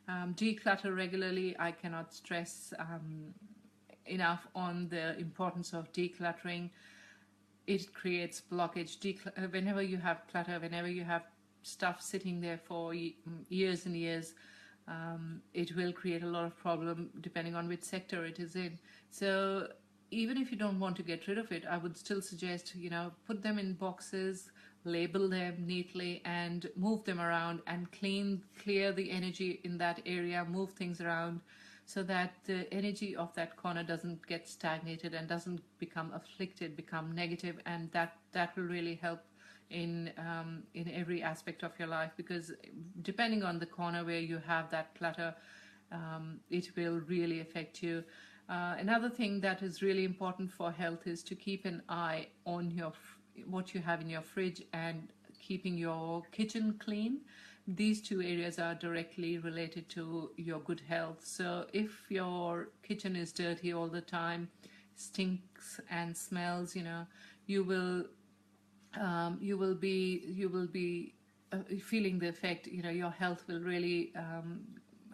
Declutter regularly. I cannot stress enough on the importance of decluttering. It creates blockage. Whenever you have clutter, whenever you have stuff sitting there for years and years, it will create a lot of problem depending on which sector it is in. So even if you don't want to get rid of it, I would still suggest, put them in boxes, label them neatly, and move them around and clear the energy in that area, move things around so that the energy of that corner doesn't get stagnated and doesn't become afflicted, become negative, and that will really help in every aspect of your life, because depending on the corner where you have that clutter, it will really affect you. Another thing that is really important for health is to keep an eye on what you have in your fridge and keeping your kitchen clean. These two areas are directly related to your good health. So if your kitchen is dirty all the time, stinks and smells, you will be feeling the effect. Your health will really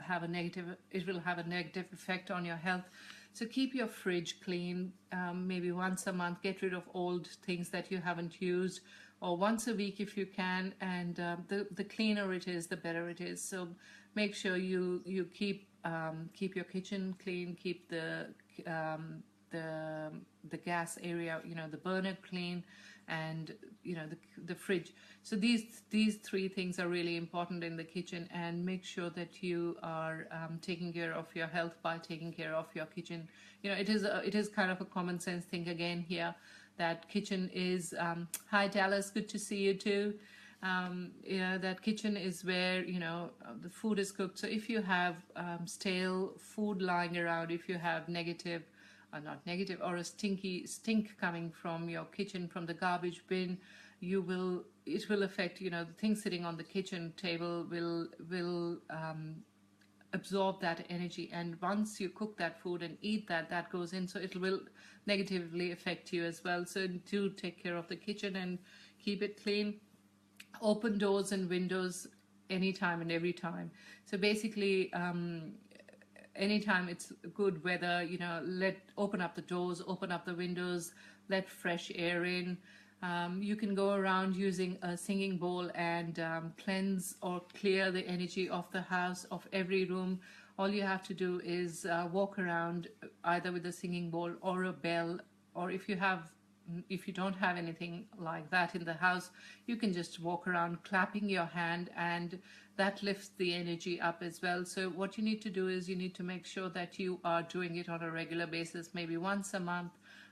have a negative. It will have a negative effect on your health. So keep your fridge clean. Maybe once a month, get rid of old things that you haven't used, or once a week if you can. And the cleaner it is, the better it is. So make sure you keep your kitchen clean. Keep the gas area, the burner clean, and the fridge. So these three things are really important in the kitchen, and make sure that you are taking care of your health by taking care of your kitchen. It is kind of a common sense thing again here, that kitchen is hi Dallas, good to see you too. That kitchen is where the food is cooked. So if you have stale food lying around, if you have not negative, or a stink coming from your kitchen, from the garbage bin, it will affect, the things sitting on the kitchen table will absorb that energy, and once you cook that food and eat that goes in, so it will negatively affect you as well. So do take care of the kitchen and keep it clean. Open doors and windows anytime and every time. So basically, anytime it's good weather, open up the doors, open up the windows, let fresh air in. You can go around using a singing bowl and cleanse or clear the energy of the house, of every room. All you have to do is walk around either with a singing bowl or a bell, or if you don't have anything like that in the house, you can just walk around clapping your hand, and that lifts the energy up as well. So what you need to do is you need to make sure that you are doing it on a regular basis, maybe once a month.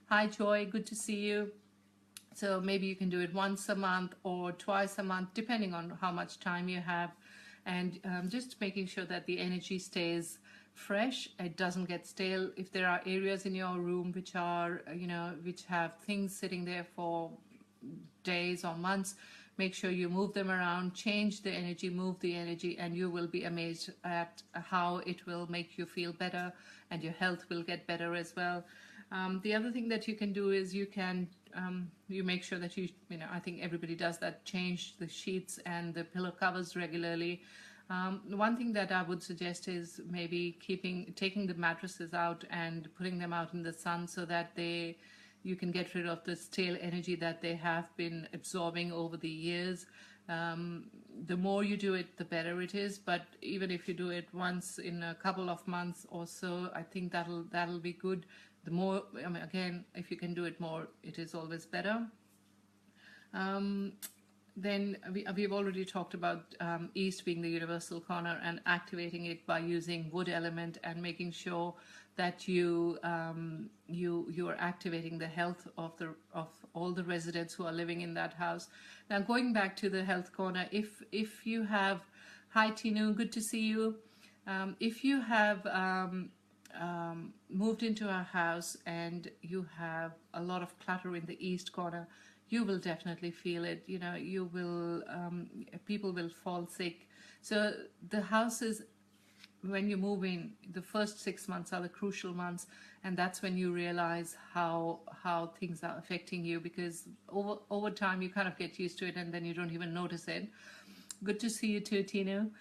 Hi Joy, good to see you. So maybe you can do it once a month or twice a month, depending on how much time you have, and just making sure that the energy stays fresh, it doesn't get stale. If there are areas in your room which are which have things sitting there for days or months, make sure you move them around, change the energy, move the energy, and you will be amazed at how it will make you feel better, and your health will get better as well. The other thing that you can do is you make sure that I think everybody does that, change the sheets and the pillow covers regularly. One thing that I would suggest is maybe taking the mattresses out and putting them out in the sun so that you can get rid of the stale energy that they have been absorbing over the years. The more you do it, the better it is. But even if you do it once in a couple of months or so, I think that'll be good. The more, I mean, again, if you can do it more, it is always better. Then we've already talked about East being the universal corner and activating it by using wood element and making sure that you are activating the health of all the residents who are living in that house. Now, going back to the health corner, if you have, hi Tinu, good to see you. If you have moved into a house and you have a lot of clutter in the East corner, you will definitely feel it. You know, you will, people will fall sick. So the houses, when you move in, the first 6 months are the crucial months, and that's when you realize how things are affecting you, because over time you kind of get used to it and then you don't even notice it. Good to see you too, Tino.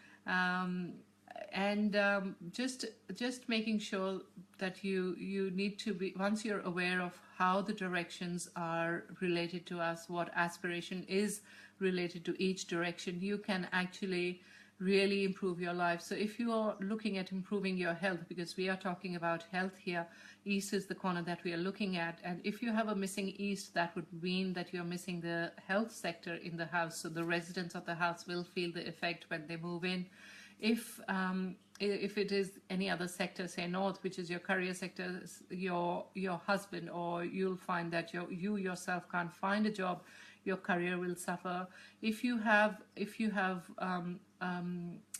Just making sure that you need to be, once you're aware of how the directions are related to us, what aspiration is related to each direction, you can actually really improve your life. So if you are looking at improving your health, because we are talking about health here, East is the corner that we are looking at, and if you have a missing East, that would mean that you're missing the health sector in the house. So the residents of the house will feel the effect when they move in. If it is any other sector, say North, which is your career sector, your husband, or you'll find that you yourself can't find a job, your career will suffer. If you have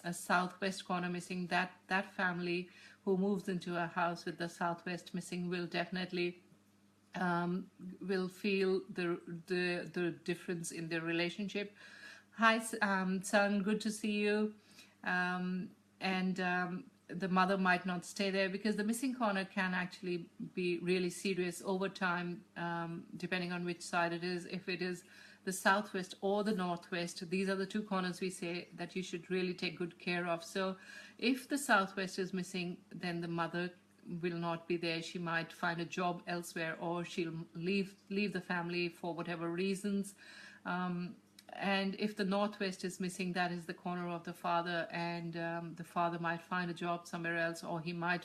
a southwest corner missing, that family who moves into a house with the southwest missing will definitely will feel the difference in their relationship. Hi, son, good to see you. The mother might not stay there, because the missing corner can actually be really serious over time, depending on which side it is. If it is the southwest or the northwest, these are the two corners we say that you should really take good care of. So if the southwest is missing, then the mother will not be there. She might find a job elsewhere, or she'll leave the family for whatever reasons. And if the northwest is missing, that is the corner of the father, and the father might find a job somewhere else, or he might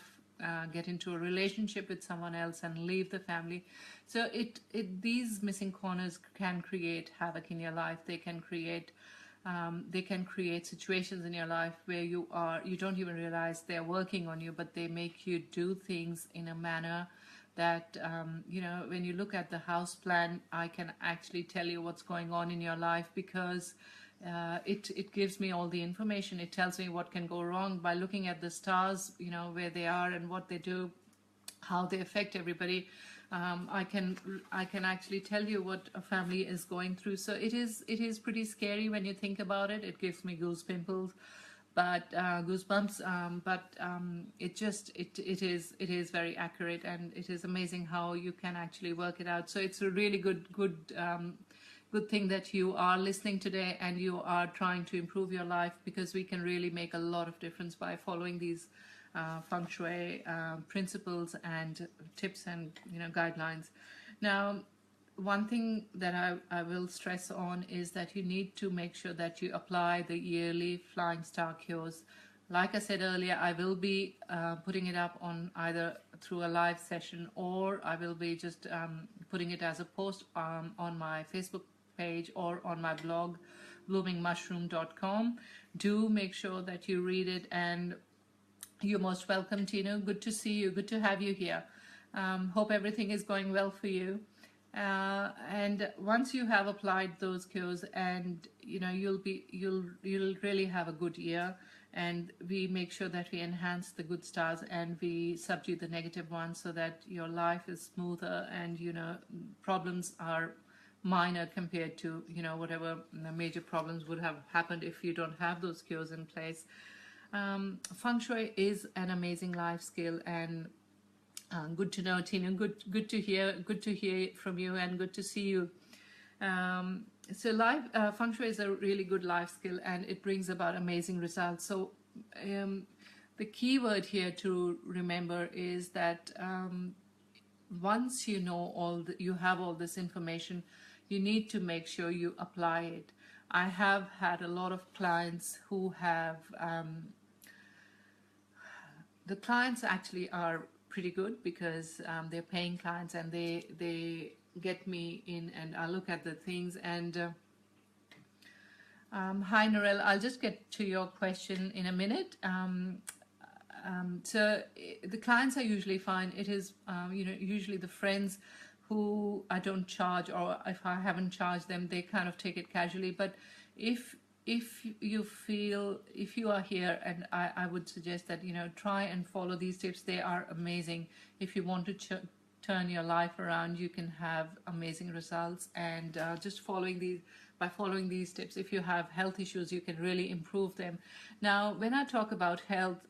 get into a relationship with someone else and leave the family. So these missing corners can create havoc in your life. They can create situations in your life where you don't even realize they're working on you, but they make you do things in a manner that, when you look at the house plan, I can actually tell you what's going on in your life, because it gives me all the information. It tells me what can go wrong by looking at the stars, where they are and what they do, how they affect everybody. I can actually tell you what a family is going through. So it is pretty scary when you think about it. It gives me goosebumps. It is very accurate, and it is amazing how you can actually work it out. So it's a really good thing that you are listening today and you are trying to improve your life, because we can really make a lot of difference by following these Feng Shui principles and tips and guidelines. Now, one thing that I will stress on is that you need to make sure that you apply the yearly Flying Star cures. Like I said earlier, I will be putting it up on either through a live session, or I will be just putting it as a post on my Facebook page or on my blog, bloomingmushroom.com. Do make sure that you read it, and you're most welcome, Tino. Good to see you. Good to have you here. Hope everything is going well for you. And once you have applied those cures, and you'll really have a good year, and we make sure that we enhance the good stars and we subdue the negative ones, so that your life is smoother and problems are minor compared to whatever major problems would have happened if you don't have those cures in place. Feng Shui is an amazing life skill, and good to know, Tina. Good to hear from you, and good to see you. So life Feng Shui is a really good life skill, and it brings about amazing results. So um, the key word here to remember is that once you know you have all this information, you need to make sure you apply it. I have had a lot of clients who have the clients actually are pretty good because they're paying clients, and they get me in and I look at the things. And hi Narelle, I'll just get to your question in a minute. The clients are usually fine. It is, usually the friends who I don't charge, or if I haven't charged them, they kind of take it casually. But if if you are here, and I would suggest that try and follow these tips. They are amazing. If you want to turn your life around, you can have amazing results. And just following these tips, if you have health issues, you can really improve them. Now, when I talk about health,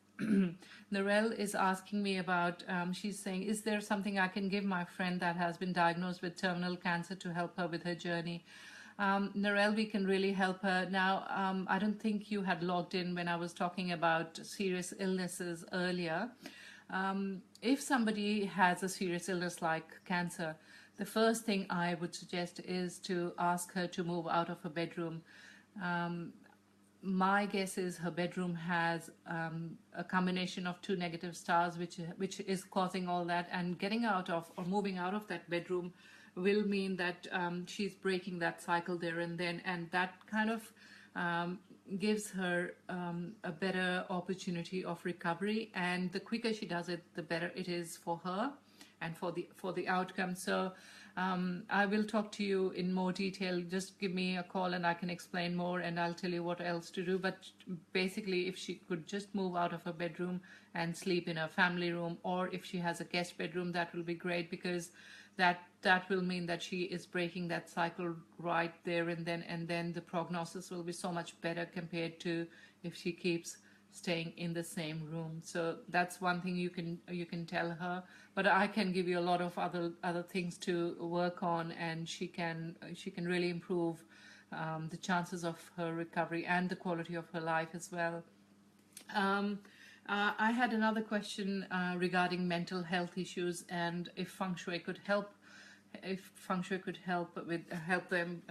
Narelle is asking me about, she's saying, is there something I can give my friend that has been diagnosed with terminal cancer to help her with her journey? Narelle, we can really help her. Now, I don't think you had logged in when I was talking about serious illnesses earlier. If somebody has a serious illness like cancer, the first thing I would suggest is to ask her to move out of her bedroom. My guess is her bedroom has a combination of two negative stars, which is causing all that. And getting out of or moving out of that bedroom will mean that she's breaking that cycle there and then, and that kind of gives her a better opportunity of recovery. And the quicker she does it, the better it is for her and for the outcome. So I will talk to you in more detail. Just give me a call and I can explain more, and I'll tell you what else to do. But basically, if she could just move out of her bedroom and sleep in a family room, or if she has a guest bedroom, that will be great, because that will mean that she is breaking that cycle right there and then the prognosis will be so much better compared to if she keeps staying in the same room. So that's one thing you can tell her. But I can give you a lot of other things to work on, and she can really improve the chances of her recovery and the quality of her life as well. I had another question regarding mental health issues, and if Feng Shui could help. If Feng Shui could help them,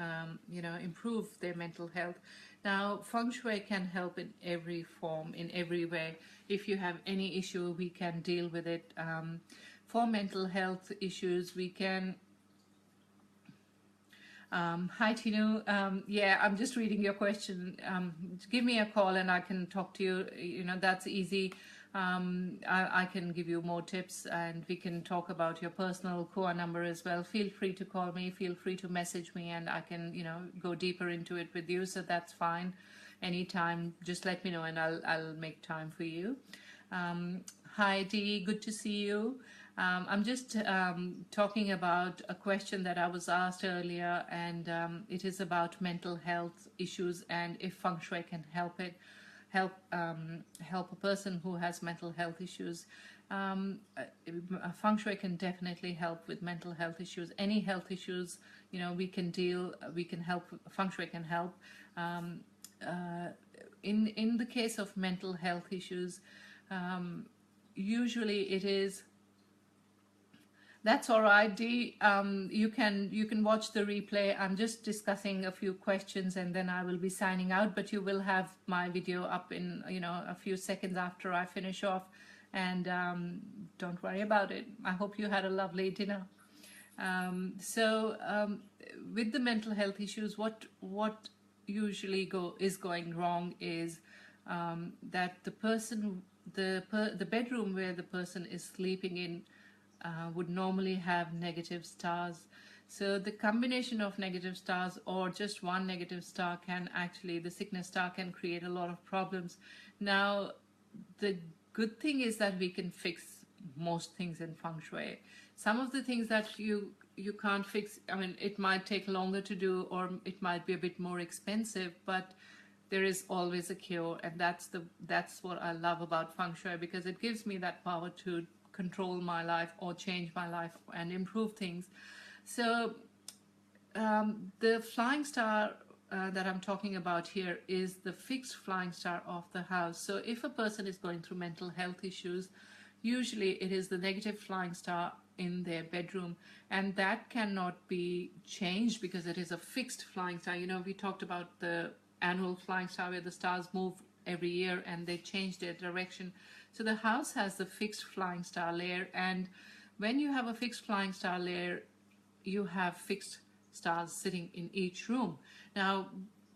improve their mental health. Now, Feng Shui can help in every form, in every way. If you have any issue, we can deal with it. For mental health issues, we can. Hi Tinu, yeah, I'm just reading your question. Give me a call and I can talk to you. That's easy. I can give you more tips, and we can talk about your personal core number as well. Feel free to call me, feel free to message me, and I can go deeper into it with you. So that's fine. Anytime, just let me know and I'll make time for you. Hi Dee, good to see you. I'm just talking about a question that I was asked earlier, and it is about mental health issues, and if Feng Shui can help a person who has mental health issues. Feng Shui can definitely help with mental health issues. Any health issues, we can help. Feng Shui can help. In the case of mental health issues, usually it is. That's all right, Dee. You can watch the replay. I'm just discussing a few questions and then I will be signing out, but you will have my video up in a few seconds after I finish off, and don't worry about it. I hope you had a lovely dinner. With the mental health issues, what usually is going wrong is that the bedroom where the person is sleeping in would normally have negative stars. So the combination of negative stars or just one negative star the sickness star can create a lot of problems. Now, the good thing is that we can fix most things in Feng Shui. Some of the things that you can't fix, it might take longer to do, or it might be a bit more expensive, but there is always a cure, and that's what I love about Feng Shui, because it gives me that power to control my life or change my life and improve things. So The flying star that I'm talking about here is the fixed flying star of the house. So if a person is going through mental health issues, usually it is the negative flying star in their bedroom, and that cannot be changed because it is a fixed flying star. You know, we talked about the annual flying star where the stars move every year and they change their direction. So the house has the fixed flying star layer, and when you have a fixed flying star layer, you have fixed stars sitting in each room. Now,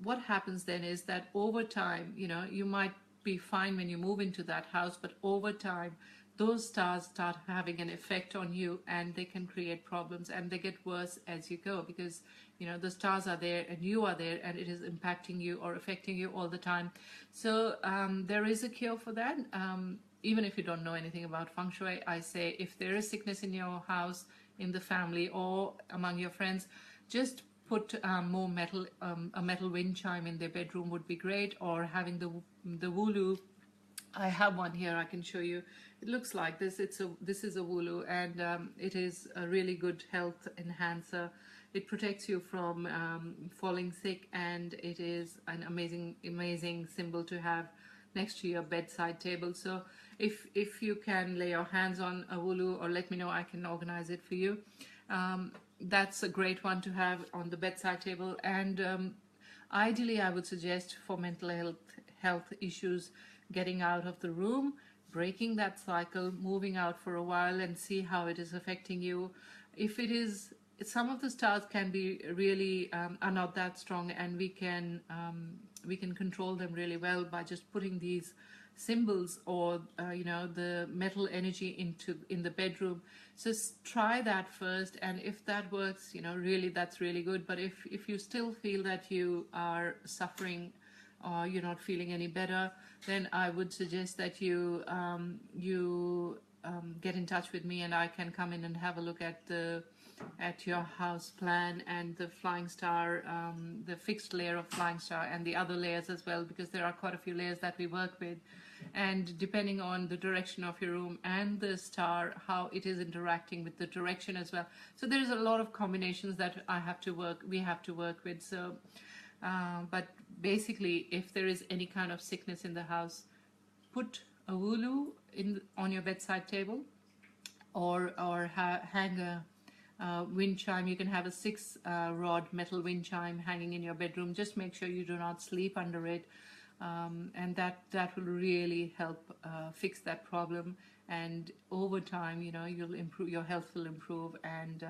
what happens then is that over time, you know, you might be fine when you move into that house, but over time, those stars start having an effect on you, and they can create problems, and they get worse as you go because, you know, the stars are there and you are there, and it is impacting you or affecting you all the time. So there is a cure for that. Even if you don't know anything about Feng Shui, I say if there is sickness in your house, in the family, or among your friends, just put more metal, a metal wind chime in their bedroom would be great, or having the wooloo. I have one here. I can show you. It looks like this. This is a wooloo, and it is a really good health enhancer. It protects you from falling sick, and it is an amazing symbol to have next to your bedside table. So if you can lay your hands on a wooloo, or let me know, I can organize it for you. That's a great one to have on the bedside table. And ideally, I would suggest for mental health issues, getting out of the room, breaking that cycle, moving out for a while, and see how it is affecting you. If it is, some of the stars can be really are not that strong, and we can control them really well by just putting these symbols or you know, the metal energy in the bedroom. So try that first, and if that works, you know, really, that's really good. But if you still feel that you are suffering or you're not feeling any better, then I would suggest that you get in touch with me, and I can come in and have a look at your house plan and the flying star, the fixed layer of flying star, and the other layers as well, because there are quite a few layers that we work with. And depending on the direction of your room and the star, how it is interacting with the direction as well. So there's a lot of combinations that we have to work with. So but basically, if there is any kind of sickness in the house, put a wooloo on your bedside table, or hang a wind chime. You can have a 6-rod metal wind chime hanging in your bedroom. Just make sure you do not sleep under it, and that will really help fix that problem. And over time, you know, you'll improve, your health will improve. And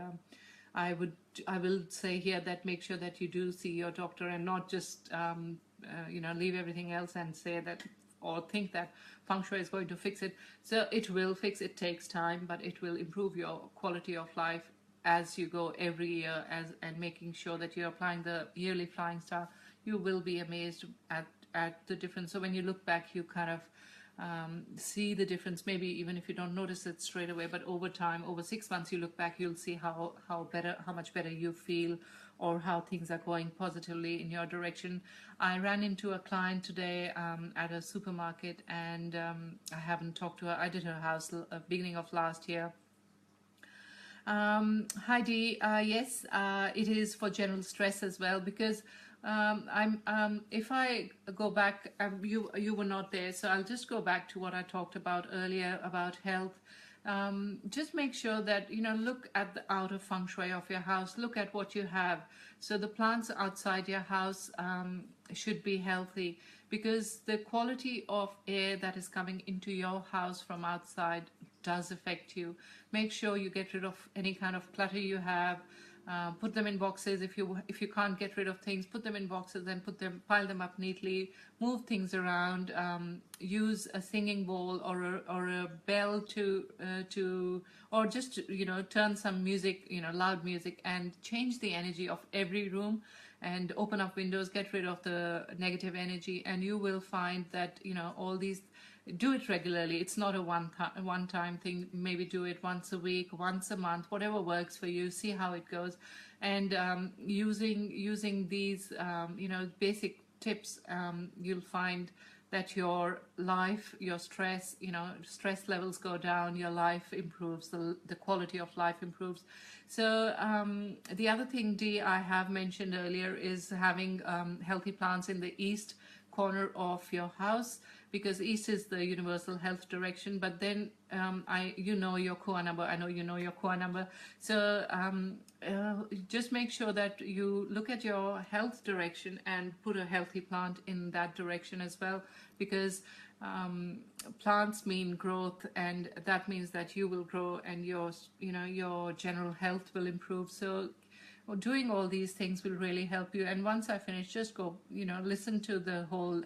I will say here that make sure that you do see your doctor, and not just you know, leave everything else and say that, or think that Feng Shui is going to fix it. So it will fix. It takes time, but it will improve your quality of life as you go every year, and making sure that you're applying the yearly flying star. You will be amazed at the difference. So when you look back, you kind of see the difference, maybe even if you don't notice it straight away, but over time, over 6 months, you look back, you'll see how much better you feel, or how things are going positively in your direction. I ran into a client today at a supermarket, and I haven't talked to her. I did her house beginning of last year. Hi Dee, yes, it is for general stress as well, because if I go back, you were not there, so I'll just go back to what I talked about earlier about health. Just make sure that, you know, look at the outer feng shui of your house, look at what you have. So the plants outside your house should be healthy, because the quality of air that is coming into your house from outside does affect you. Make sure you get rid of any kind of clutter you have. Put them in boxes. If you can't get rid of things, put them in boxes and pile them up neatly. Move things around. Use a singing bowl or a bell or just, you know, turn some music, you know, loud music, and change the energy of every room, and open up windows. Get rid of the negative energy, and you will find that, you know, all these. Do it regularly. It's not a one-time thing. Maybe do it once a week, once a month, whatever works for you. See how it goes, and using these you know, basic tips, you'll find that your life, your stress, stress levels go down, your life improves, the quality of life improves. So the other thing, Dee, I have mentioned earlier is having healthy plants in the east corner of your house, because east is the universal health direction. But then you know your core number, I know you know your core number, so just make sure that you look at your health direction and put a healthy plant in that direction as well, because plants mean growth, and that means that you will grow and your general health will improve. So doing all these things will really help you. And once I finish, just go listen to the whole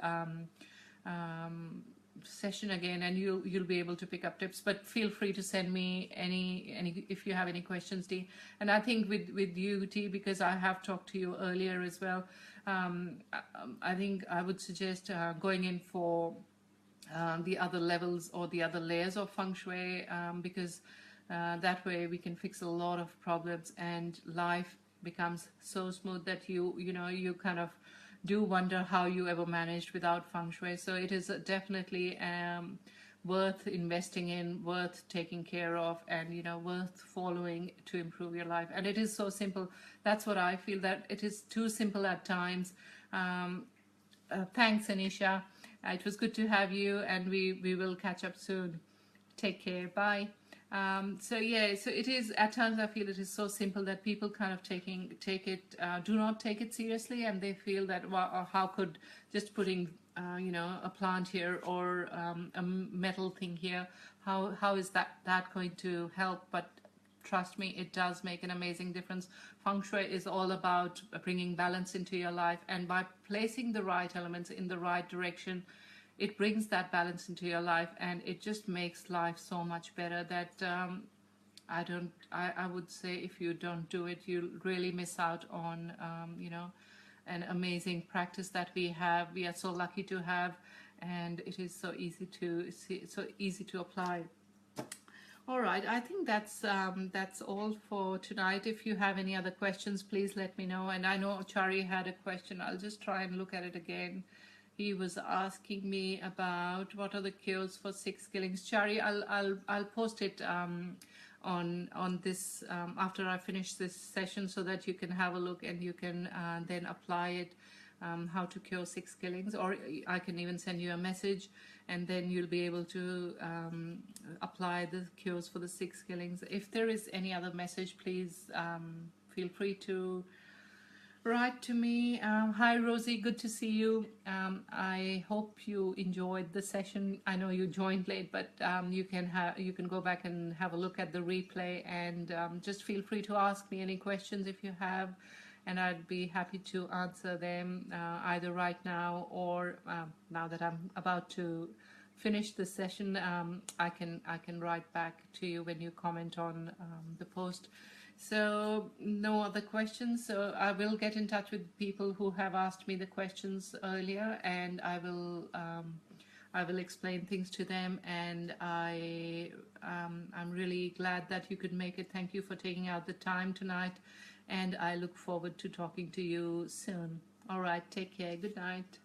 session again, and you'll be able to pick up tips. But feel free to send me any if you have any questions, Dee. And I think with you, Dee, because I have talked to you earlier as well, I think I would suggest going in for the other levels or the other layers of Feng Shui, because that way we can fix a lot of problems, and life becomes so smooth that you kind of do wonder how you ever managed without Feng Shui. So it is definitely worth investing in, worth taking care of, and worth following to improve your life. And it is so simple. That's what I feel, that it is too simple at times. Thanks, Anisha. It was good to have you, and we will catch up soon. Take care. Bye. So it is at times, I feel it is so simple that people kind of do not take it seriously, and they feel that, well, how could just putting a plant here or a metal thing here, how is that going to help? But trust me, it does make an amazing difference. Feng Shui is all about bringing balance into your life, and by placing the right elements in the right direction, it brings that balance into your life, and it just makes life so much better that I would say if you don't do it, you'll really miss out on an amazing practice that we have. We are so lucky to have, and it is so easy to see, so easy to apply. All right, I think that's all for tonight. If you have any other questions, please let me know. And I know Chari had a question. I'll just try and look at it again. He was asking me about what are the cures for 6 killings. Chari, I'll post it on this after I finish this session, so that you can have a look and you can then apply it. How to cure 6 killings, or I can even send you a message, and then you'll be able to apply the cures for the 6 killings. If there is any other message, please feel free to write to me. Hi Rosie, good to see you. I hope you enjoyed the session. I know you joined late, but you can go back and have a look at the replay, and just feel free to ask me any questions if you have, and I'd be happy to answer them either right now or now that I'm about to finish the session. I can write back to you when you comment on the post. So no other questions, so I will get in touch with people who have asked me the questions earlier, and I will explain things to them. And I'm really glad that you could make it. Thank you for taking out the time tonight, and I look forward to talking to you soon. All right, take care. Good night.